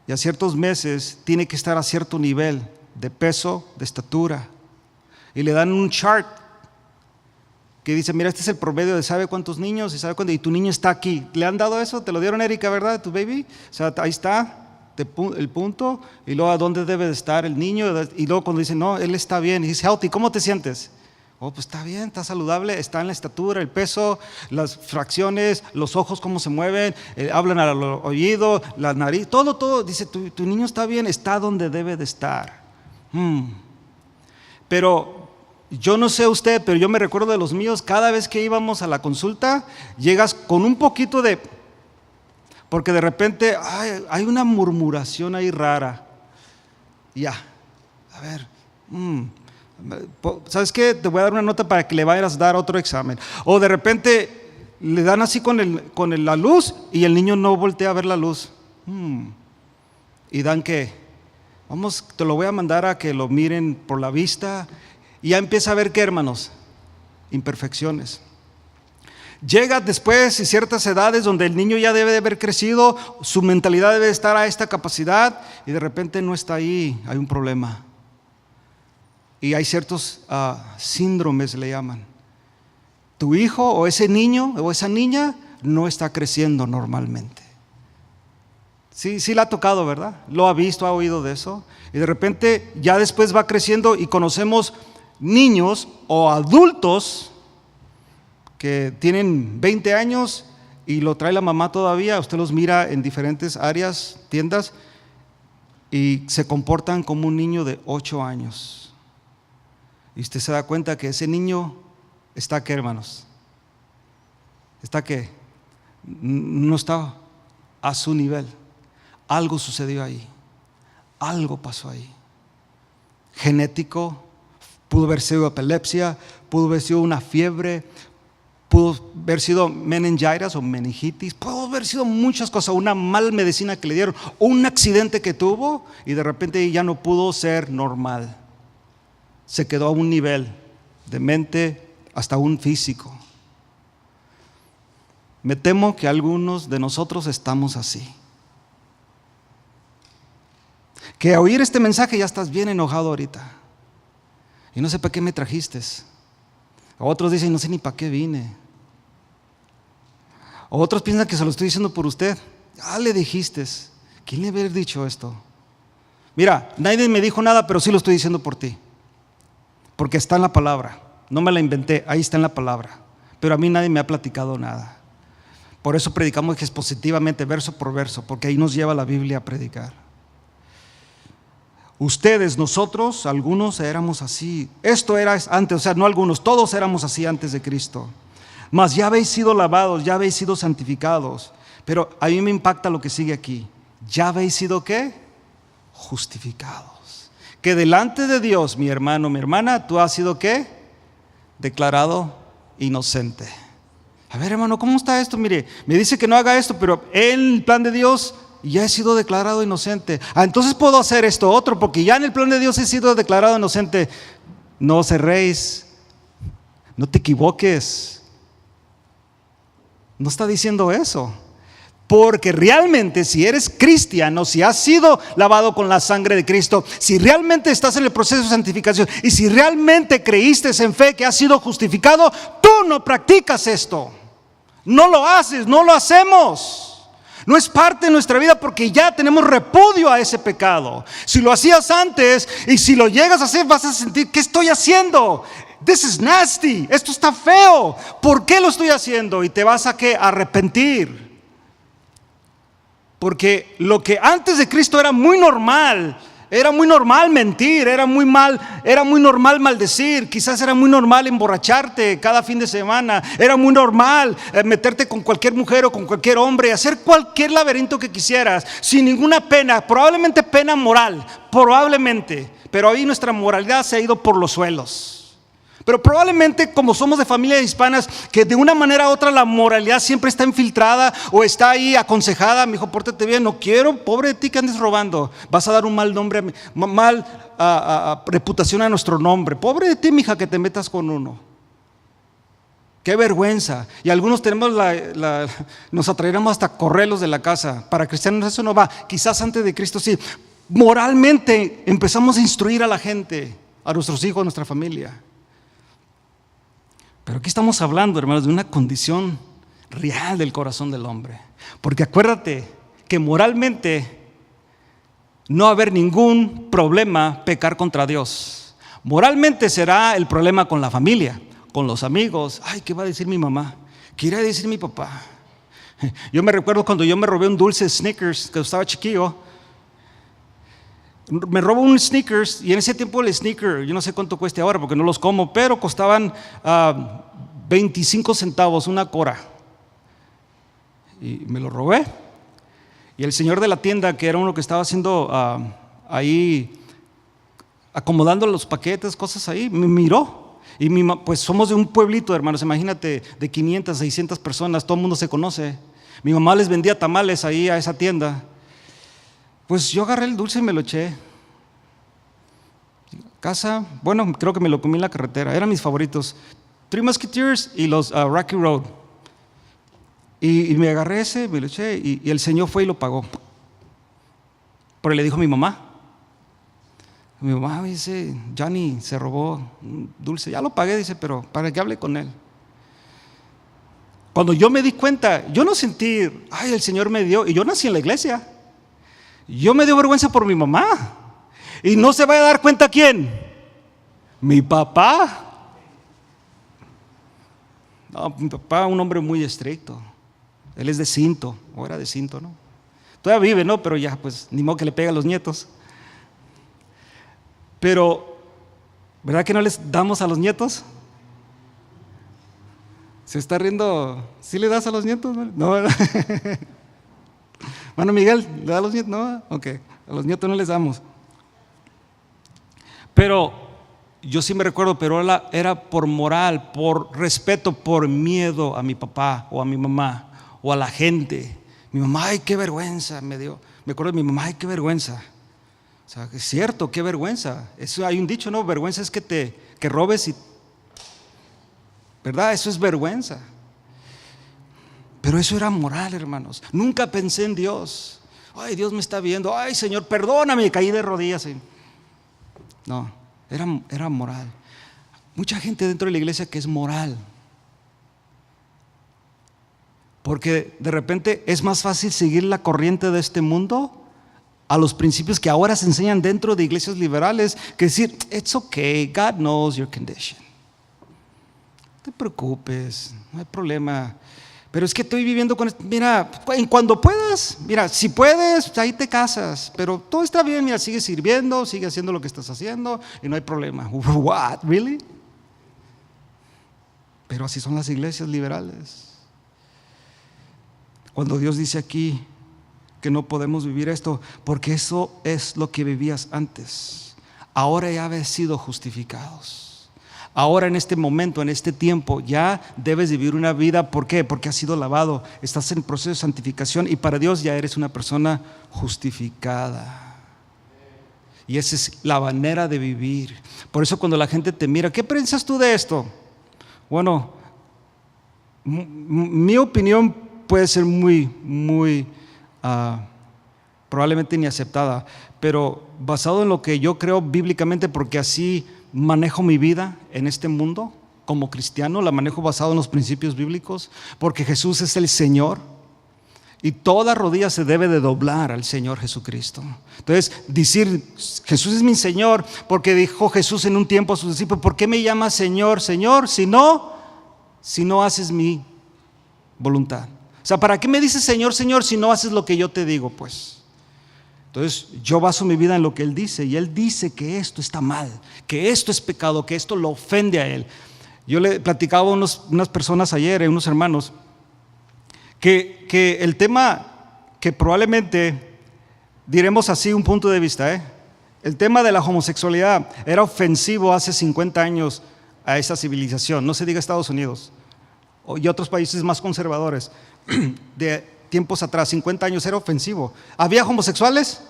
y a ciertos meses tiene que estar a cierto nivel de peso, de estatura. Y le dan un chart que dice, mira, este es el promedio de sabe cuántos niños y sabe cuánto, y tu niño está aquí. ¿Le han dado eso? ¿Te lo dieron, Erika, verdad, de tu baby? O sea, ahí está el punto, y luego a dónde debe de estar el niño, y luego cuando dice, no, él está bien, y dice, healthy, ¿cómo te sientes? Oh, pues está bien, está saludable, está en la estatura, el peso, las fracciones, los ojos cómo se mueven, hablan al oído, la nariz, todo, dice, tu niño está bien, está donde debe de estar. Pero yo no sé usted, pero yo me recuerdo de los míos, cada vez que íbamos a la consulta, llegas con un poquito de, porque de repente hay una murmuración ahí rara. Ya, a ver, ¿sabes qué? Te voy a dar una nota para que le vayas a dar otro examen. O de repente le dan así con la luz y el niño no voltea a ver la luz. Y dan que, vamos, te lo voy a mandar a que lo miren por la vista. Y ya empieza a ver qué, hermanos, imperfecciones. Llega después y ciertas edades donde el niño ya debe de haber crecido, su mentalidad debe estar a esta capacidad y de repente no está ahí, hay un problema. Y hay ciertos síndromes, le llaman. Tu hijo o ese niño o esa niña no está creciendo normalmente. Sí le ha tocado, ¿verdad? Lo ha visto, ha oído de eso. Y de repente ya después va creciendo y conocemos niños o adultos que tienen 20 años y lo trae la mamá todavía. Usted los mira en diferentes áreas, tiendas, y se comportan como un niño de 8 años. Y usted se da cuenta que ese niño está, ¿qué, hermanos? Está que no está a su nivel. Algo sucedió ahí, algo pasó ahí. Genético, pudo haber sido epilepsia, pudo haber sido una fiebre, pudo haber sido meningitis o meningitis, pudo haber sido muchas cosas, una mal medicina que le dieron, o un accidente que tuvo y de repente ya no pudo ser normal. Se quedó a un nivel de mente hasta un físico. Me temo que algunos de nosotros estamos así. Que a oír este mensaje ya estás bien enojado ahorita. Y no sé para qué me trajiste. Otros dicen, no sé ni para qué vine. Otros piensan que se lo estoy diciendo por usted. Le dijiste. ¿Quién le había dicho esto? Mira, nadie me dijo nada, pero sí lo estoy diciendo por ti. Porque está en la palabra. No me la inventé, ahí está en la palabra. Pero a mí nadie me ha platicado nada. Por eso predicamos expositivamente, verso por verso, porque ahí nos lleva la Biblia a predicar. Ustedes, nosotros, algunos éramos así. Esto era antes, o sea, no algunos, todos éramos así antes de Cristo. Mas ya habéis sido lavados, ya habéis sido santificados. Pero a mí me impacta lo que sigue aquí. ¿Ya habéis sido qué? Justificados. Que delante de Dios, mi hermano, mi hermana, tú has sido ¿qué? Declarado inocente. A ver, hermano, ¿cómo está esto? Mire, me dice que no haga esto, pero en el plan de Dios ya he sido declarado inocente. Entonces puedo hacer esto otro, porque ya en el plan de Dios he sido declarado inocente. No os erréis, no te equivoques. No está diciendo eso. Porque realmente si eres cristiano, si has sido lavado con la sangre de Cristo, si realmente estás en el proceso de santificación y si realmente creíste en fe que has sido justificado, tú no practicas esto. No lo haces, no lo hacemos. No es parte de nuestra vida porque ya tenemos repudio a ese pecado. Si lo hacías antes y si lo llegas a hacer, vas a sentir, ¿qué estoy haciendo? This is nasty, esto está feo. ¿Por qué lo estoy haciendo? Y te vas a ¿qué? Arrepentir. Porque lo que antes de Cristo era muy normal mentir, era muy normal maldecir, quizás era muy normal emborracharte cada fin de semana, era muy normal meterte con cualquier mujer o con cualquier hombre, hacer cualquier laberinto que quisieras, sin ninguna pena, probablemente pena moral, probablemente, pero ahí nuestra moralidad se ha ido por los suelos. Pero probablemente como somos de familias hispanas, que de una manera u otra la moralidad siempre está infiltrada o está ahí aconsejada. Mi hijo, pórtate bien, no quiero, pobre de ti que andes robando, vas a dar un mal nombre, reputación a nuestro nombre. Pobre de ti, mija, que te metas con uno. Qué vergüenza. Y algunos tenemos nos atraeremos hasta correrlos de la casa. Para cristianos eso no va. Quizás antes de Cristo sí. Moralmente empezamos a instruir a la gente, a nuestros hijos, a nuestra familia. Pero aquí estamos hablando, hermanos, de una condición real del corazón del hombre. Porque acuérdate que moralmente no va a haber ningún problema pecar contra Dios. Moralmente será el problema con la familia, con los amigos. Ay, ¿qué va a decir mi mamá? ¿Qué irá a decir mi papá? Yo me recuerdo cuando yo me robé un dulce Snickers, que estaba chiquillo. Me robo un Snickers y en ese tiempo el Snickers, yo no sé cuánto cueste ahora porque no los como, pero costaban 25 centavos, una cora. Y me lo robé. Y el señor de la tienda, que era uno que estaba haciendo ahí, acomodando los paquetes, cosas ahí, me miró. Y pues somos de un pueblito, hermanos, imagínate, de 500, 600 personas, todo el mundo se conoce. Mi mamá les vendía tamales ahí a esa tienda. Pues yo agarré el dulce y me lo eché. Casa, bueno, creo que me lo comí en la carretera, eran mis favoritos. Three Musketeers y los Rocky Road. Y me agarré ese, me lo eché y el señor fue y lo pagó. Pero le dijo a mi mamá. Mi mamá dice, Johnny se robó un dulce, ya lo pagué, dice, pero para que hable con él. Cuando yo me di cuenta, yo no sentí, ay, el Señor me dio, y yo nací en la iglesia. Yo me dio vergüenza por mi mamá. Y no se va a dar cuenta ¿quién? Mi papá. No, mi papá, un hombre muy estricto. Él es de Cinto, o era de Cinto, ¿no? Todavía vive, ¿no? Pero ya, pues, ni modo que le pegue a los nietos. Pero, ¿verdad que no les damos a los nietos? ¿Se está riendo? ¿Sí le das a los nietos? No, ¿verdad? Bueno, Miguel, ¿le da a los nietos? No, ok, a los nietos no les damos. Pero yo sí me recuerdo, pero era por moral, por respeto, por miedo a mi papá o a mi mamá o a la gente. Mi mamá, ay, qué vergüenza me dio. Me acuerdo de mi mamá, ay, qué vergüenza. O sea, es cierto, qué vergüenza. Eso hay un dicho, ¿no? Vergüenza es que robes y, ¿verdad? Eso es vergüenza. Pero eso era moral, hermanos. Nunca pensé en Dios. Ay, Dios me está viendo. Ay, Señor, perdóname, caí de rodillas. No, era moral. Mucha gente dentro de la iglesia que es moral. Porque de repente es más fácil seguir la corriente de este mundo a los principios que ahora se enseñan dentro de iglesias liberales, que decir, it's okay, God knows your condition. No te preocupes, no hay problema. Pero es que estoy viviendo con esto. Mira, cuando puedas, mira, si puedes, ahí te casas. Pero todo está bien, mira, sigue sirviendo, sigue haciendo lo que estás haciendo y no hay problema. What, really? Pero así son las iglesias liberales. Cuando Dios dice aquí que no podemos vivir esto, porque eso es lo que vivías antes. Ahora ya habéis sido justificados. Ahora en este momento, en este tiempo, ya debes vivir una vida. ¿Por qué? Porque has sido lavado, estás en proceso de santificación y para Dios ya eres una persona justificada. Y esa es la manera de vivir. Por eso cuando la gente te mira, ¿qué piensas tú de esto? Bueno, mi opinión puede ser muy probablemente ni aceptada, pero basado en lo que yo creo bíblicamente, porque así manejo mi vida en este mundo como cristiano, la manejo basado en los principios bíblicos, porque Jesús es el Señor y toda rodilla se debe de doblar al Señor Jesucristo. Entonces, decir Jesús es mi Señor, porque dijo Jesús en un tiempo a sus discípulos: ¿por qué me llamas Señor, Señor, si no haces mi voluntad? O sea, ¿para qué me dices Señor, Señor, si no haces lo que yo te digo? Pues entonces yo baso mi vida en lo que Él dice, y Él dice que esto está mal, que esto es pecado, que esto lo ofende a Él. Yo le platicaba a unas personas ayer, unos hermanos, que el tema que probablemente diremos así un punto de vista, el tema de la homosexualidad era ofensivo hace 50 años a esa civilización, no se diga Estados Unidos y otros países más conservadores de tiempos atrás, 50 años, era ofensivo. ¿Había homosexuales?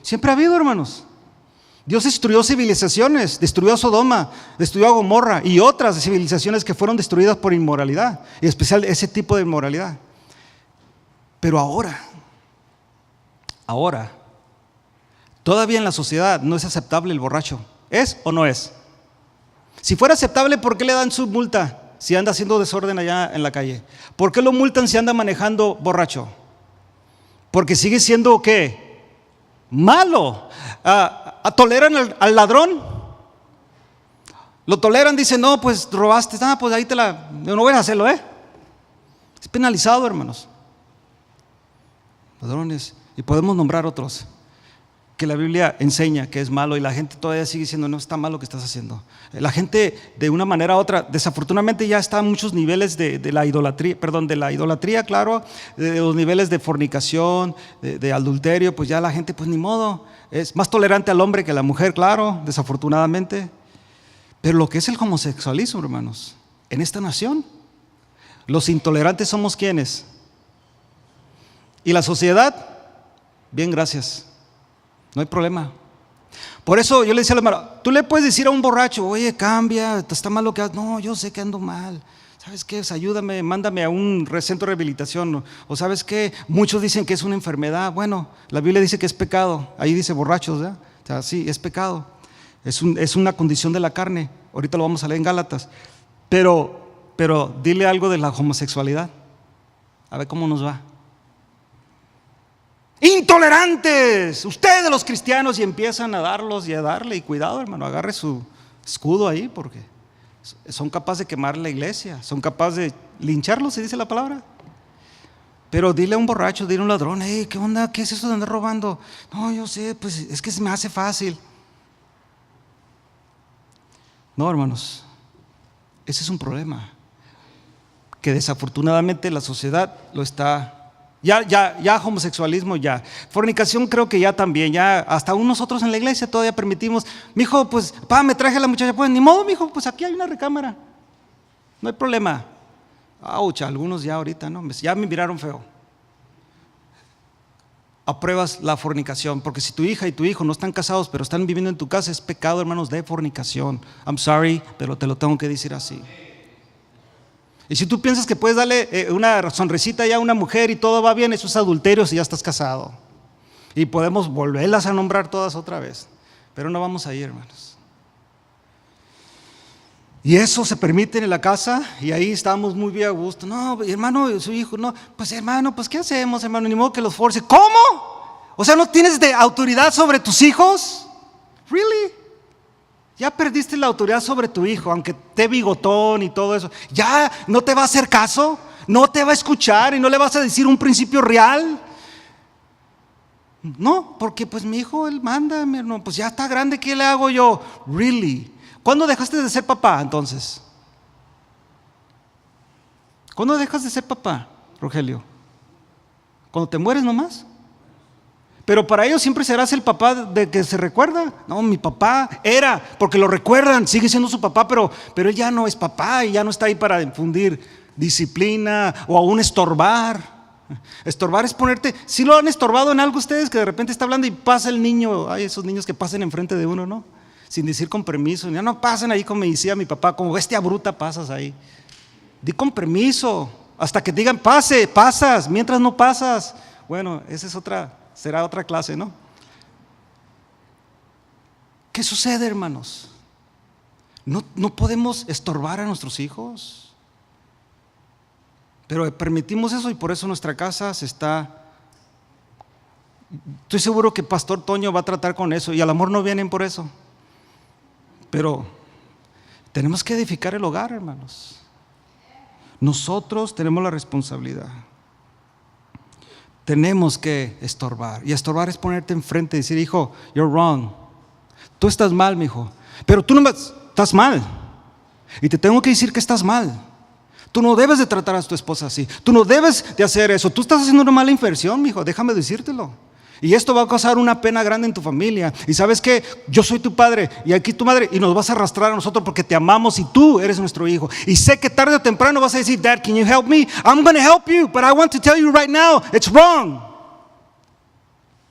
Siempre ha habido, hermanos. Dios destruyó civilizaciones, destruyó a Sodoma, destruyó a Gomorra y otras civilizaciones que fueron destruidas por inmoralidad, y en especial ese tipo de inmoralidad. Pero ahora, todavía en la sociedad no es aceptable el borracho. ¿Es o no es? Si fuera aceptable, ¿por qué le dan su multa si anda haciendo desorden allá en la calle? ¿Por qué lo multan si anda manejando borracho? Porque sigue siendo ¿qué? Malo. ¿Toleran al ladrón? Lo toleran, dicen: no, pues robaste, pues ahí no voy a hacerlo, Es penalizado, hermanos. Ladrones, y podemos nombrar otros que la Biblia enseña que es malo, y la gente todavía sigue diciendo: no, está mal lo que estás haciendo. La gente, de una manera u otra, desafortunadamente ya está a muchos niveles de la idolatría, claro, de los niveles de fornicación, de adulterio. Pues ya la gente, pues ni modo, es más tolerante al hombre que a la mujer, claro, desafortunadamente. Pero lo que es el homosexualismo, hermanos, en esta nación, los intolerantes somos ¿quiénes? Y la sociedad, bien, gracias, no hay problema. Por eso yo le decía a la hermana: tú le puedes decir a un borracho: oye, cambia, está mal lo que haces. No, yo sé que ando mal. ¿Sabes qué? Ayúdame, mándame a un centro de rehabilitación. O ¿sabes qué? Muchos dicen que es una enfermedad. Bueno, la Biblia dice que es pecado. Ahí dice borrachos, ¿verdad? O sea, sí, es pecado. Es una condición de la carne. Ahorita lo vamos a leer en Gálatas. Pero dile algo de la homosexualidad, a ver cómo nos va. Intolerantes, ustedes los cristianos, y empiezan a darlos y a darle. Y cuidado, hermano, agarre su escudo ahí, porque son capaces de quemar la iglesia, son capaces de lincharlos, se dice la palabra. Pero dile a un borracho, dile a un ladrón: hey, ¿qué onda? ¿Qué es eso de andar robando? No, yo sé, pues es que se me hace fácil. No, hermanos, ese es un problema que desafortunadamente la sociedad lo está. Ya homosexualismo, ya fornicación, creo que ya también, ya hasta nosotros en la iglesia todavía permitimos. Mijo, pues me traje a la muchacha, pues ni modo, mijo, pues aquí hay una recámara, no hay problema. Algunos ya ahorita, no, ya me miraron feo. Apruebas la fornicación, porque si tu hija y tu hijo no están casados pero están viviendo en tu casa, es pecado, hermanos, de fornicación. I'm sorry, pero te lo tengo que decir así. Y si tú piensas que puedes darle una sonrisita ya a una mujer y todo va bien, eso es adulterio si ya estás casado. Y podemos volverlas a nombrar todas otra vez, pero no vamos a ir, hermanos. Y eso se permite en la casa, y ahí estamos muy bien a gusto. No, hermano, su hijo, no, pues hermano, pues ¿qué hacemos, hermano? Ni modo que los force. ¿Cómo? O sea, ¿no tienes autoridad sobre tus hijos? ¿Really? Ya perdiste la autoridad sobre tu hijo, aunque esté bigotón y todo eso. ¿Ya no te va a hacer caso? No te va a escuchar y no le vas a decir un principio real. No, porque pues mi hijo, él manda, mi hermano, pues ya está grande, ¿qué le hago yo? Really? ¿Cuándo dejaste de ser papá entonces? ¿Cuándo dejas de ser papá, Rogelio? ¿Cuando te mueres nomás? Pero para ellos siempre serás el papá de que se recuerda. No, mi papá era, porque lo recuerdan, sigue siendo su papá, pero él ya no es papá y ya no está ahí para infundir disciplina o aún estorbar. Estorbar es ponerte, si lo han estorbado en algo ustedes, que de repente está hablando y pasa el niño, hay esos niños que pasan enfrente de uno, ¿no? Sin decir con permiso, ya no pasan ahí como me decía mi papá, como bestia bruta pasas ahí. Di con permiso, hasta que digan pase, pasas, mientras no pasas. Bueno, esa es será otra clase, ¿no? ¿Qué sucede, hermanos? No podemos estorbar a nuestros hijos. Pero permitimos eso y por eso nuestra casa se está... Estoy seguro que Pastor Toño va a tratar con eso y a lo mejor no vienen por eso. Pero tenemos que edificar el hogar, hermanos. Nosotros tenemos la responsabilidad. Tenemos que estorbar. Y estorbar es ponerte enfrente y decir, hijo, you're wrong. Tú estás mal, mi hijo. Pero tú no estás mal. Y te tengo que decir que estás mal. Tú no debes de tratar a tu esposa así. Tú no debes de hacer eso. Tú estás haciendo una mala inversión, mi hijo. Déjame decírtelo. Y esto va a causar una pena grande en tu familia. Y sabes que yo soy tu padre y aquí tu madre y nos vas a arrastrar a nosotros porque te amamos y tú eres nuestro hijo. Y sé que tarde o temprano vas a decir, Dad, can you help me? I'm going to help you, but I want to tell you right now, it's wrong.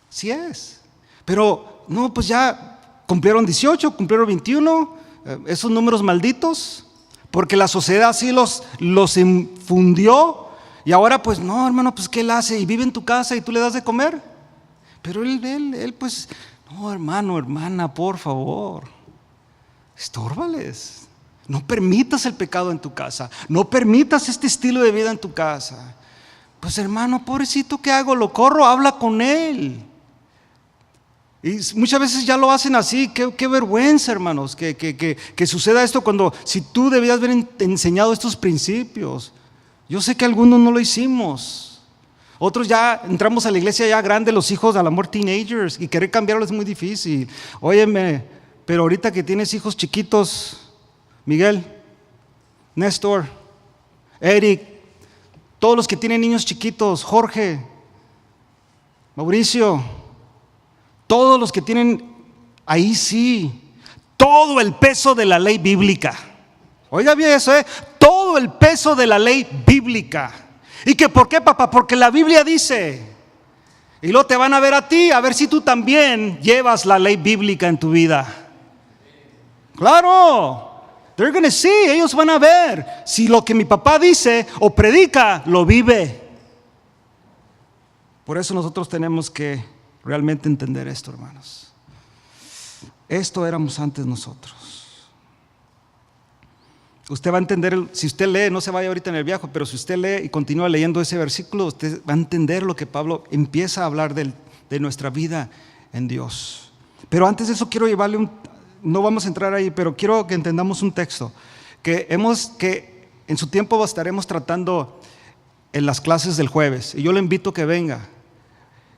Sí es. Pero no, pues ya cumplieron 18, cumplieron 21, esos números malditos, porque la sociedad así los infundió. Y ahora pues no, hermano, pues ¿qué él hace? Y vive en tu casa y tú le das de comer. Pero él pues, no, hermano, hermana, por favor, estórbales. No permitas el pecado en tu casa. No permitas este estilo de vida en tu casa. Pues hermano, pobrecito, ¿qué hago? Lo corro, habla con él. Y muchas veces ya lo hacen así. Qué vergüenza, hermanos, que suceda esto cuando, si tú debías haber enseñado estos principios. Yo sé que algunos no lo hicimos. Otros ya entramos a la iglesia ya grande, los hijos al amor teenagers, y querer cambiarlo es muy difícil. Óyeme, pero ahorita que tienes hijos chiquitos, Miguel, Néstor, Eric, todos los que tienen niños chiquitos, Jorge, Mauricio, todos los que tienen, ahí sí, todo el peso de la ley bíblica. Oiga bien eso, todo el peso de la ley bíblica. ¿Y que por qué, papá? Porque la Biblia dice. Y luego te van a ver a ti, a ver si tú también llevas la ley bíblica en tu vida. Claro, they're gonna see, ellos van a ver si lo que mi papá dice o predica lo vive. Por eso nosotros tenemos que realmente entender esto, hermanos. Esto éramos antes nosotros. Usted va a entender, si usted lee, no se vaya ahorita en el viaje, pero si usted lee y continúa leyendo ese versículo, usted va a entender lo que Pablo empieza a hablar de nuestra vida en Dios. Pero antes de eso quiero llevarle no vamos a entrar ahí, pero quiero que entendamos un texto que en su tiempo estaremos tratando en las clases del jueves. Y yo le invito a que venga,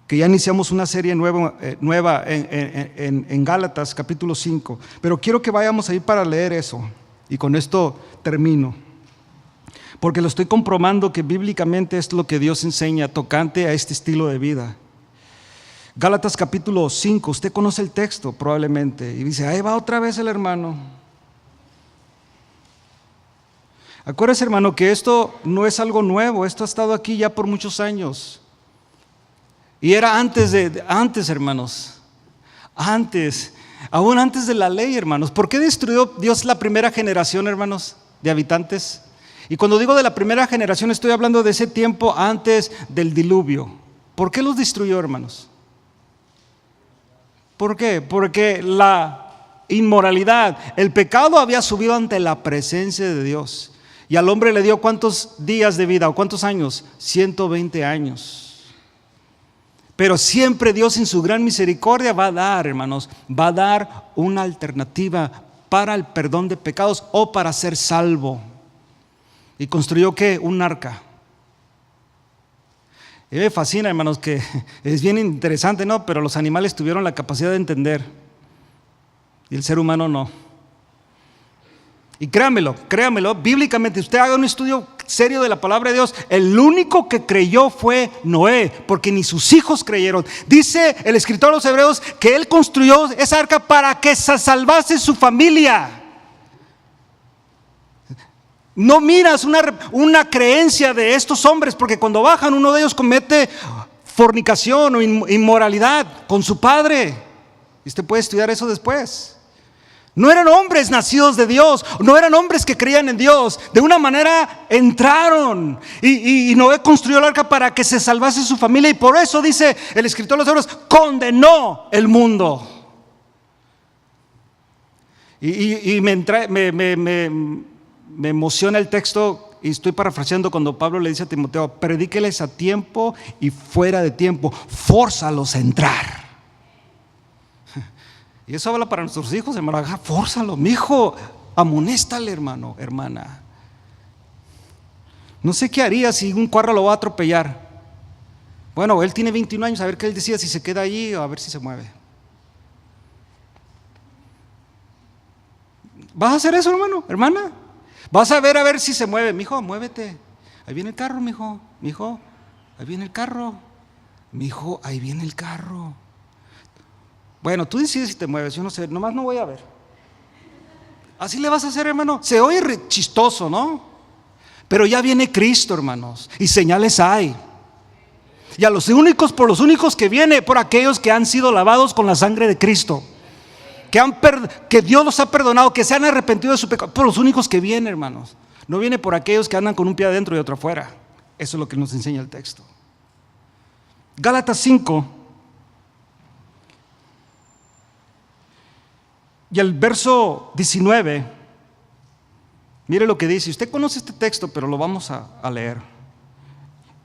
que ya iniciamos una serie nueva en Gálatas capítulo 5. Pero quiero que vayamos ahí para leer eso. Y con esto termino, porque lo estoy comprobando que bíblicamente es lo que Dios enseña tocante a este estilo de vida. Gálatas capítulo 5, usted conoce el texto probablemente, y dice, ahí va otra vez el hermano. Acuérdese, hermano, que esto no es algo nuevo, esto ha estado aquí ya por muchos años. Y era antes, hermanos, aún antes de la ley, hermanos. ¿Por qué destruyó Dios la primera generación, hermanos, de habitantes? Y cuando digo de la primera generación, estoy hablando de ese tiempo antes del diluvio. ¿Por qué los destruyó, hermanos? ¿Por qué? Porque la inmoralidad, el pecado había subido ante la presencia de Dios. Y al hombre le dio ¿cuántos días de vida o cuántos años? 120 años. Pero siempre Dios en su gran misericordia va a dar, hermanos, va a dar una alternativa para el perdón de pecados o para ser salvo. ¿Y construyó qué? Un arca. Y me fascina, hermanos, que es bien interesante, ¿no? Pero los animales tuvieron la capacidad de entender y el ser humano no. Y créamelo, bíblicamente, usted haga un estudio serio de la palabra de Dios, el único que creyó fue Noé, porque ni sus hijos creyeron. Dice el escritor de los Hebreos que él construyó esa arca para que se salvase su familia. No miras una creencia de estos hombres, porque cuando bajan uno de ellos comete fornicación o inmoralidad con su padre. Y usted puede estudiar eso después. No eran hombres nacidos de Dios, no eran hombres que creían en Dios. De una manera entraron y Noé construyó el arca para que se salvase su familia. Y por eso dice el escritor de los Hebreos, condenó el mundo. Y me emociona el texto, y estoy parafraseando cuando Pablo le dice a Timoteo: predíqueles a tiempo y fuera de tiempo, fórzalos a entrar. Y eso habla para nuestros hijos, hermano. Fórzalo, mi hijo, amonéstale, hermano, hermana. No sé qué haría si un carro lo va a atropellar. Bueno, él tiene 21 años, a ver qué él decida, si se queda allí o a ver si se mueve. ¿Vas a hacer eso, hermano, hermana? Vas a ver si se mueve. Mijo, muévete. Ahí viene el carro, mijo. Mijo, ahí viene el carro. Mijo, ahí viene el carro. Bueno, tú decides si te mueves, yo no sé, nomás no voy a ver. Así le vas a hacer, hermano. Se oye chistoso, ¿no? Pero ya viene Cristo, hermanos, y señales hay. Y a los únicos, por los únicos que viene, por aquellos que han sido lavados con la sangre de Cristo, que Dios los ha perdonado, que se han arrepentido de su pecado. Por los únicos que viene, hermanos. No viene por aquellos que andan con un pie adentro y otro afuera. Eso es lo que nos enseña el texto. Gálatas 5 y el verso 19, mire lo que dice. Usted conoce este texto, pero lo vamos a leer.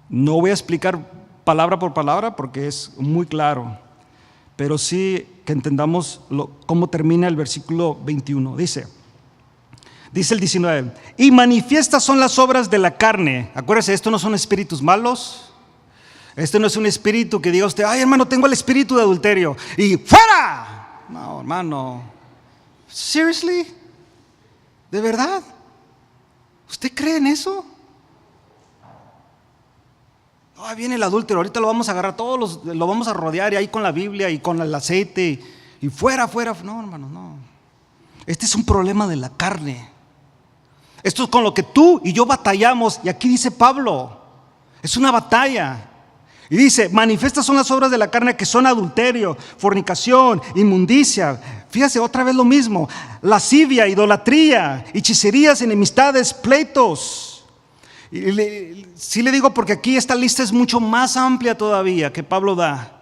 No voy a explicar palabra por palabra porque es muy claro, pero sí que entendamos cómo termina el versículo 21. Dice el 19: y manifiestas son las obras de la carne. Acuérdese, esto no son espíritus malos. Este no es un espíritu que diga usted: ay, hermano, tengo el espíritu de adulterio y ¡fuera! No, hermano. Seriously, ¿de verdad? ¿Usted cree en eso? Ahí viene el adúltero, ahorita lo vamos a agarrar, lo vamos a rodear, y ahí con la Biblia y con el aceite y fuera. No, hermano, no. Este es un problema de la carne. Esto es con lo que tú y yo batallamos. Y aquí dice Pablo, es una batalla. Y dice: manifiestas son las obras de la carne, que son adulterio, fornicación, inmundicia. Fíjese, otra vez lo mismo: lascivia, idolatría, hechicerías, enemistades, pleitos. Sí le digo porque aquí esta lista es mucho más amplia todavía que Pablo da.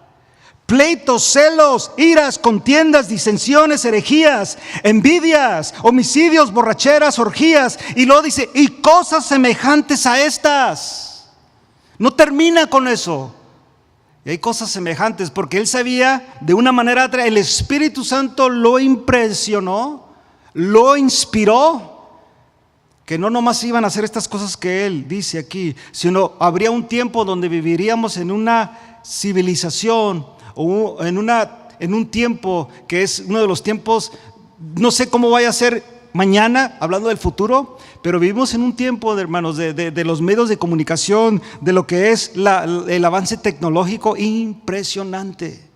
Pleitos, celos, iras, contiendas, disensiones, herejías, envidias, homicidios, borracheras, orgías. Y luego dice: y cosas semejantes a estas. No termina con eso. Y hay cosas semejantes, porque él sabía de una manera, el Espíritu Santo lo impresionó, lo inspiró, que no nomás iban a hacer estas cosas que él dice aquí, sino habría un tiempo donde viviríamos en una civilización o en un tiempo que es uno de los tiempos, no sé cómo vaya a ser mañana, hablando del futuro, pero vivimos en un tiempo, hermanos, de los medios de comunicación, de lo que es el avance tecnológico impresionante.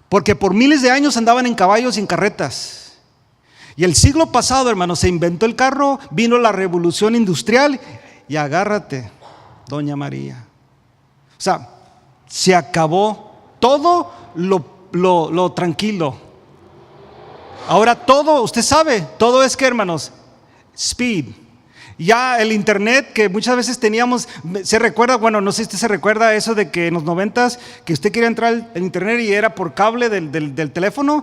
Porque por miles de años andaban en caballos y en carretas. Y el siglo pasado, hermanos, se inventó el carro, vino la revolución industrial y agárrate, doña María. O sea, se acabó todo lo tranquilo. Ahora todo, usted sabe, todo es que, hermanos, speed. Ya el internet que muchas veces teníamos, se recuerda, bueno, no sé si usted se recuerda eso de que en los 90s, que usted quería entrar al internet y era por cable del teléfono,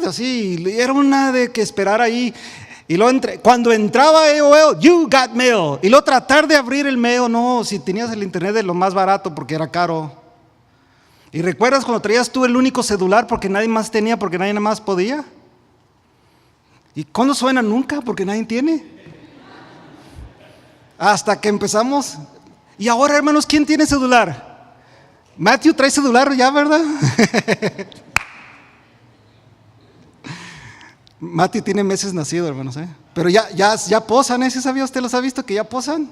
así, era una de que esperar ahí. Y luego cuando entraba AOL, you got mail. Y luego tratar de abrir el mail, no, si tenías el internet de lo más barato porque era caro. ¿Y recuerdas cuando traías tú el único celular porque nadie más tenía, porque nadie más podía? ¿Y cuándo suena? Nunca, porque nadie tiene. Hasta que empezamos. Y ahora, hermanos, ¿quién tiene celular? Matthew trae celular ya, ¿verdad? Matthew tiene meses nacido, hermanos, pero ya posan, ¿sí sabía usted? ¿Los ha visto que ya posan?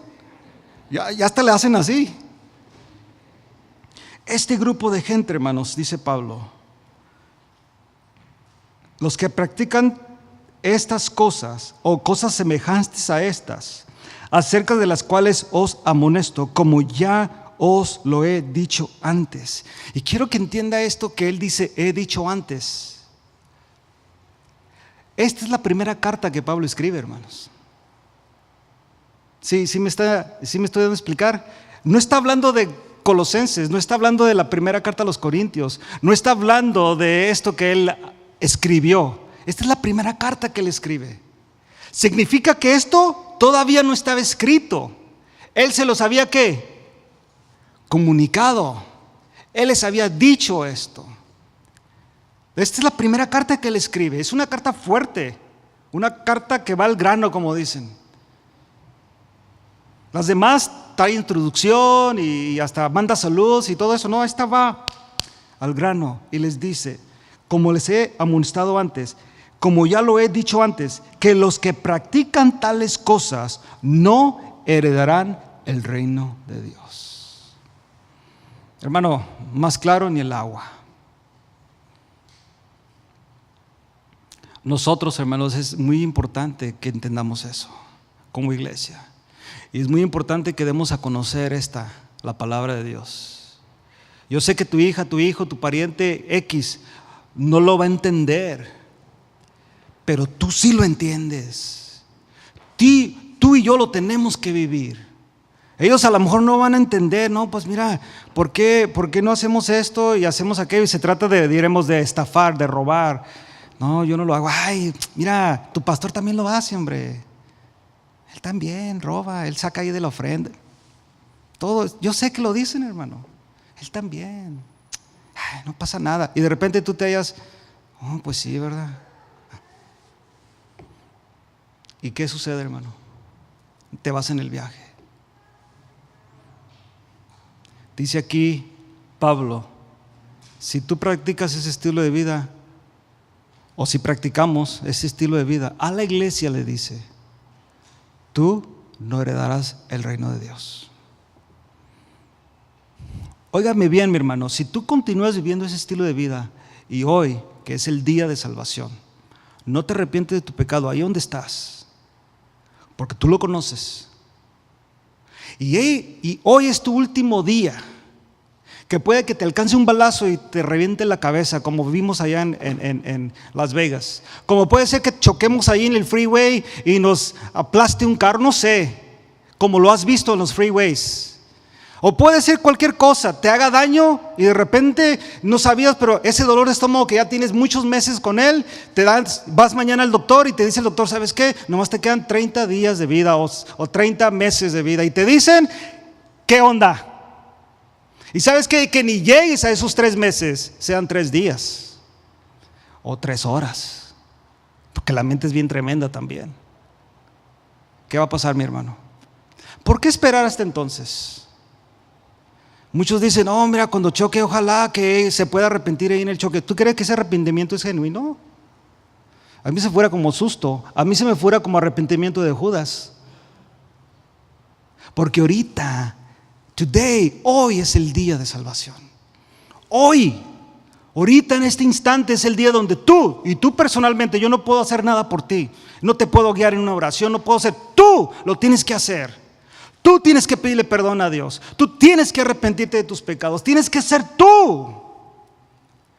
Ya hasta le hacen así. Este grupo de gente, hermanos, dice Pablo, los que practican estas cosas o cosas semejantes a estas, acerca de las cuales os amonesto, como ya os lo he dicho antes. Y quiero que entienda esto que él dice, he dicho antes. Esta es la primera carta que Pablo escribe, hermanos. Sí me estoy dando a explicar. No está hablando de Colosenses, no está hablando de la primera carta a los Corintios, no está hablando de esto que él escribió. Esta es la primera carta que él escribe. Significa que esto todavía no estaba escrito. Él se los había ¿qué? Comunicado. Él les había dicho esto. Esta es la primera carta que él escribe. Es una carta fuerte, una carta que va al grano, como dicen. Las demás trae introducción y hasta manda saludos y todo eso. No, esta va al grano y les dice, como les he amonestado antes, como ya lo he dicho antes, que los que practican tales cosas no heredarán el reino de Dios. Hermano, más claro ni el agua. Nosotros, hermanos, es muy importante que entendamos eso como iglesia. Y es muy importante que demos a conocer la palabra de Dios. Yo sé que tu hija, tu hijo, tu pariente X no lo va a entender, pero tú sí lo entiendes. Tú y yo lo tenemos que vivir. Ellos a lo mejor no van a entender, no, pues mira, ¿por qué no hacemos esto y hacemos aquello? Y se trata diremos, de estafar, de robar. No, yo no lo hago. Ay, mira, tu pastor también lo hace, hombre. Él también roba, él saca ahí de la ofrenda. Todo, yo sé que lo dicen, hermano. Él también. Ay, no pasa nada. Y de repente tú te hallas, oh, pues sí, ¿verdad? ¿Y qué sucede, hermano? Te vas en el viaje. Dice aquí Pablo, si tú practicas ese estilo de vida, o si practicamos ese estilo de vida, a la iglesia le dice, tú no heredarás el reino de Dios. Óigame bien, mi hermano, si tú continúas viviendo ese estilo de vida y hoy, que es el día de salvación, no te arrepientes de tu pecado, ahí donde estás, porque tú lo conoces. Y hoy es tu último día, que puede que te alcance un balazo y te reviente la cabeza, como vimos allá en Las Vegas. Como puede ser que choquemos ahí en el freeway y nos aplaste un carro, no sé, como lo has visto en los freeways. O puede ser cualquier cosa, te haga daño y de repente no sabías, pero ese dolor de estómago que ya tienes muchos meses con él, vas mañana al doctor y te dice el doctor, ¿sabes qué? Nomás te quedan 30 días de vida o 30 meses de vida. Y te dicen, ¿qué onda? Y sabes qué? Que ni llegues a esos 3 meses, sean 3 días o 3 horas, porque la mente es bien tremenda también. ¿Qué va a pasar, mi hermano? ¿Por qué esperar hasta entonces? Muchos dicen, no, mira, cuando choque, ojalá que se pueda arrepentir ahí en el choque. ¿Tú crees que ese arrepentimiento es genuino? A mí se fuera como susto, a mí se me fuera como arrepentimiento de Judas. Porque hoy es el día de salvación. Ahorita en este instante es el día donde tú personalmente, yo no puedo hacer nada por ti, no te puedo guiar en una oración, no puedo hacer, tú lo tienes que hacer. Tú tienes que pedirle perdón a Dios, tú tienes que arrepentirte de tus pecados, tienes que ser tú.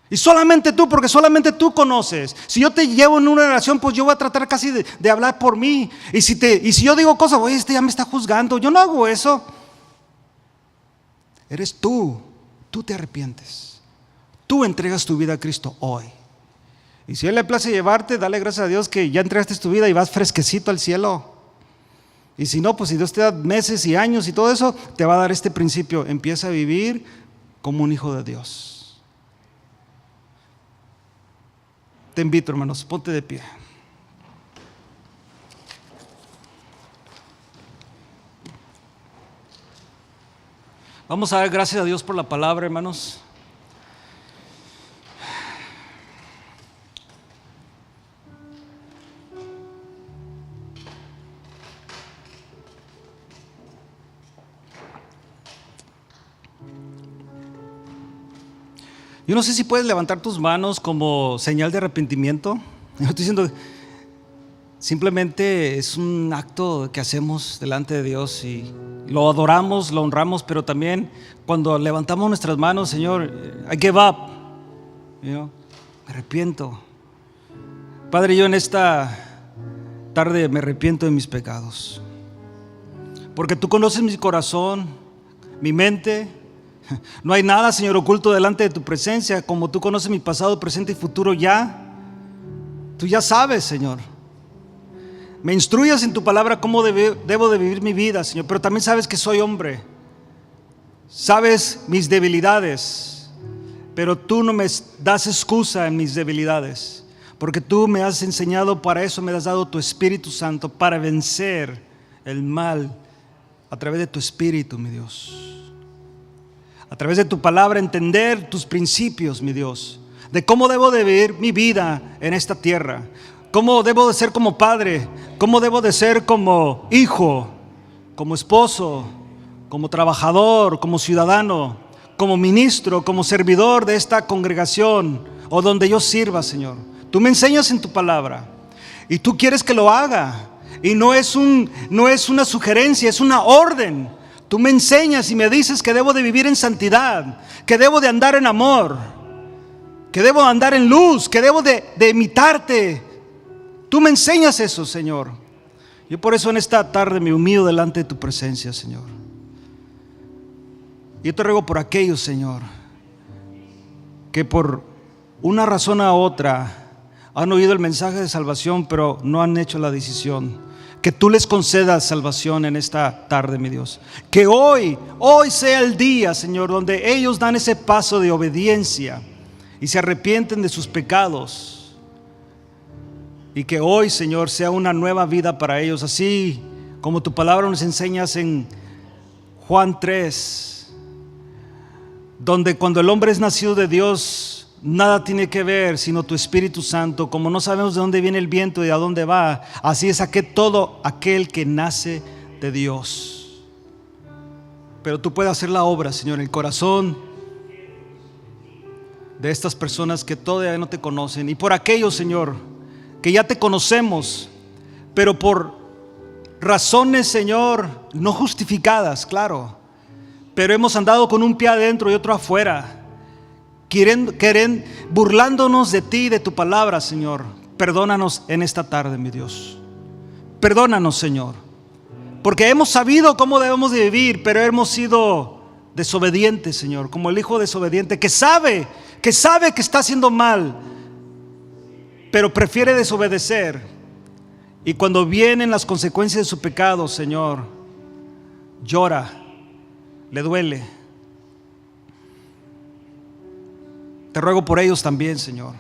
Y solamente tú, porque solamente tú conoces. Si yo te llevo en una oración, pues yo voy a tratar casi de hablar por mí. Y si yo digo cosas, oye, este ya me está juzgando, yo no hago eso. Eres tú te arrepientes, tú entregas tu vida a Cristo hoy. Y si a Él le place llevarte, dale gracias a Dios que ya entregaste tu vida y vas fresquecito al cielo. Y si no, pues si Dios te da meses y años y todo eso, te va a dar este principio: empieza a vivir como un hijo de Dios. Te invito, hermanos, ponte de pie. Vamos a dar gracias a Dios por la palabra, hermanos. Yo no sé si puedes levantar tus manos como señal de arrepentimiento. Yo estoy diciendo, simplemente es un acto que hacemos delante de Dios y lo adoramos, lo honramos, pero también cuando levantamos nuestras manos, Señor, I give up, me arrepiento. Padre, yo en esta tarde me arrepiento de mis pecados, porque tú conoces mi corazón, mi mente. No hay nada, Señor, oculto delante de tu presencia. Como tú conoces mi pasado, presente y futuro tú ya sabes, Señor. Me instruyas en tu palabra cómo debo de vivir mi vida, Señor, pero también sabes que soy hombre. Sabes mis debilidades, pero tú no me das excusa en mis debilidades, porque tú me has enseñado para eso, me has dado tu Espíritu Santo para vencer el mal a través de tu Espíritu, mi Dios. A través de tu palabra entender tus principios, mi Dios, de cómo debo de vivir mi vida en esta tierra, cómo debo de ser como padre, cómo debo de ser como hijo, como esposo, como trabajador, como ciudadano, como ministro, como servidor de esta congregación o donde yo sirva, Señor. Tú me enseñas en tu palabra y tú quieres que lo haga, y no es una sugerencia, es una orden. Tú me enseñas y me dices que debo de vivir en santidad, que debo de andar en amor, que debo de andar en luz, que debo de imitarte. Tú me enseñas eso, Señor. Yo por eso en esta tarde me humillo delante de tu presencia, Señor. Yo te ruego por aquellos, Señor, que por una razón u otra han oído el mensaje de salvación, pero no han hecho la decisión. Que tú les concedas salvación en esta tarde, mi Dios. Que hoy sea el día, Señor, donde ellos dan ese paso de obediencia y se arrepienten de sus pecados. Y que hoy, Señor, sea una nueva vida para ellos, así como tu palabra nos enseñas en Juan 3, donde cuando el hombre es nacido de Dios, nada tiene que ver sino tu Espíritu Santo. Como no sabemos de dónde viene el viento y a dónde va, así es todo aquel que nace de Dios. Pero tú puedes hacer la obra, Señor, en el corazón de estas personas que todavía no te conocen, y por aquellos, Señor, que ya te conocemos, pero por razones, Señor, no justificadas, claro, pero hemos andado con un pie adentro y otro afuera, burlándonos de ti y de tu palabra, Señor. Perdónanos en esta tarde, mi Dios. Perdónanos, Señor, porque hemos sabido cómo debemos de vivir, pero hemos sido desobedientes, Señor, como el hijo desobediente que sabe que está haciendo mal, pero prefiere desobedecer. Y cuando vienen las consecuencias de su pecado, Señor, llora, le duele. Te ruego por ellos también, Señor.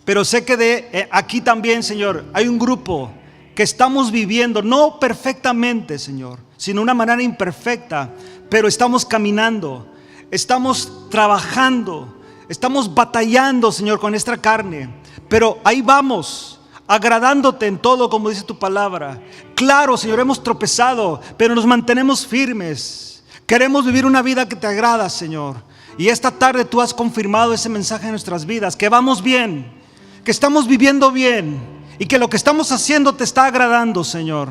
Pero sé que aquí también, Señor, hay un grupo que estamos viviendo, no perfectamente, Señor, sino de una manera imperfecta, pero estamos caminando, estamos trabajando, estamos batallando, Señor, con nuestra carne, pero ahí vamos, agradándote en todo, como dice tu palabra. Claro, Señor, hemos tropezado, pero nos mantenemos firmes. Queremos vivir una vida que te agrada, Señor. Y esta tarde tú has confirmado ese mensaje en nuestras vidas, que vamos bien, que estamos viviendo bien y que lo que estamos haciendo te está agradando, Señor.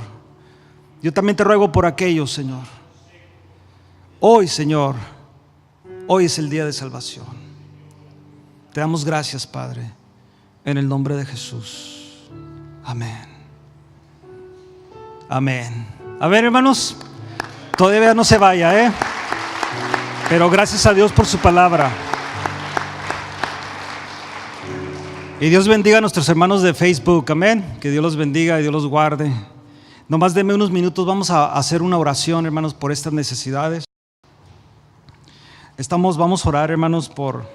Yo también te ruego por aquellos, Señor. Hoy, Señor, hoy es el día de salvación. Te damos gracias, Padre, en el nombre de Jesús. Amén. Amén. A ver, hermanos, todavía no se vaya, pero gracias a Dios por su palabra. Y Dios bendiga a nuestros hermanos de Facebook, amén. Que Dios los bendiga y Dios los guarde. Nomás denme unos minutos, vamos a hacer una oración, hermanos, por estas necesidades. Vamos a orar, hermanos, por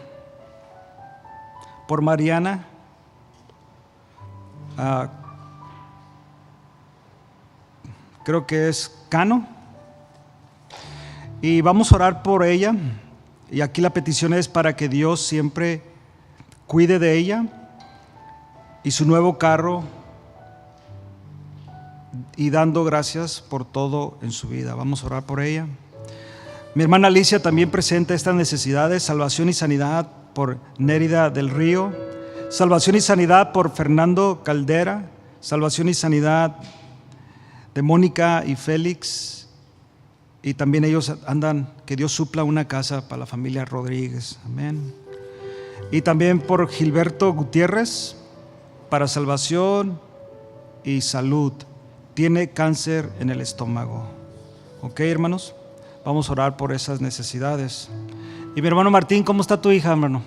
Mariana. Creo que es Cano. Y vamos a orar por ella. Y aquí la petición es para que Dios siempre cuide de ella y su nuevo carro, y dando gracias por todo en su vida. Vamos a orar por ella. Mi hermana Alicia también presenta estas necesidades: salvación y sanidad por Nérida del Río, salvación y sanidad por Fernando Caldera, salvación y sanidad de Mónica y Félix, y también ellos andan, que Dios supla una casa para la familia Rodríguez, amén. Y también por Gilberto Gutiérrez, para salvación y salud, tiene cáncer en el estómago. Ok, hermanos, vamos a orar por esas necesidades. Y mi hermano Martín, ¿cómo está tu hija, hermano?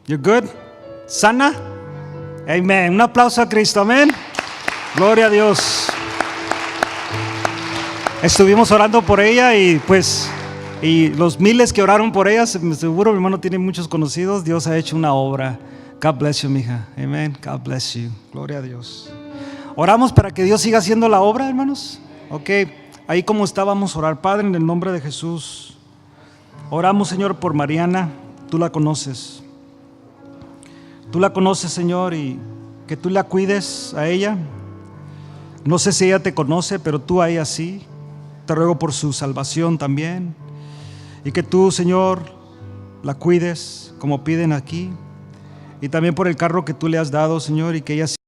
You good? ¿Sana? Amén. Un aplauso a Cristo, amén. Gloria a Dios. Estuvimos orando por ella y los miles que oraron por ella, seguro mi hermano tiene muchos conocidos. Dios ha hecho una obra. God bless you, mija. Amén. God bless you. Gloria a Dios. Oramos para que Dios siga haciendo la obra, hermanos. Ok, ahí como está, vamos a orar. Padre, en el nombre de Jesús, oramos, Señor, por Mariana. Tú la conoces. Tú la conoces, Señor, y que tú la cuides a ella. No sé si ella te conoce, pero tú a ella sí. Te ruego por su salvación también. Y que tú, Señor, la cuides como piden aquí. Y también por el carro que tú le has dado, Señor, y que ella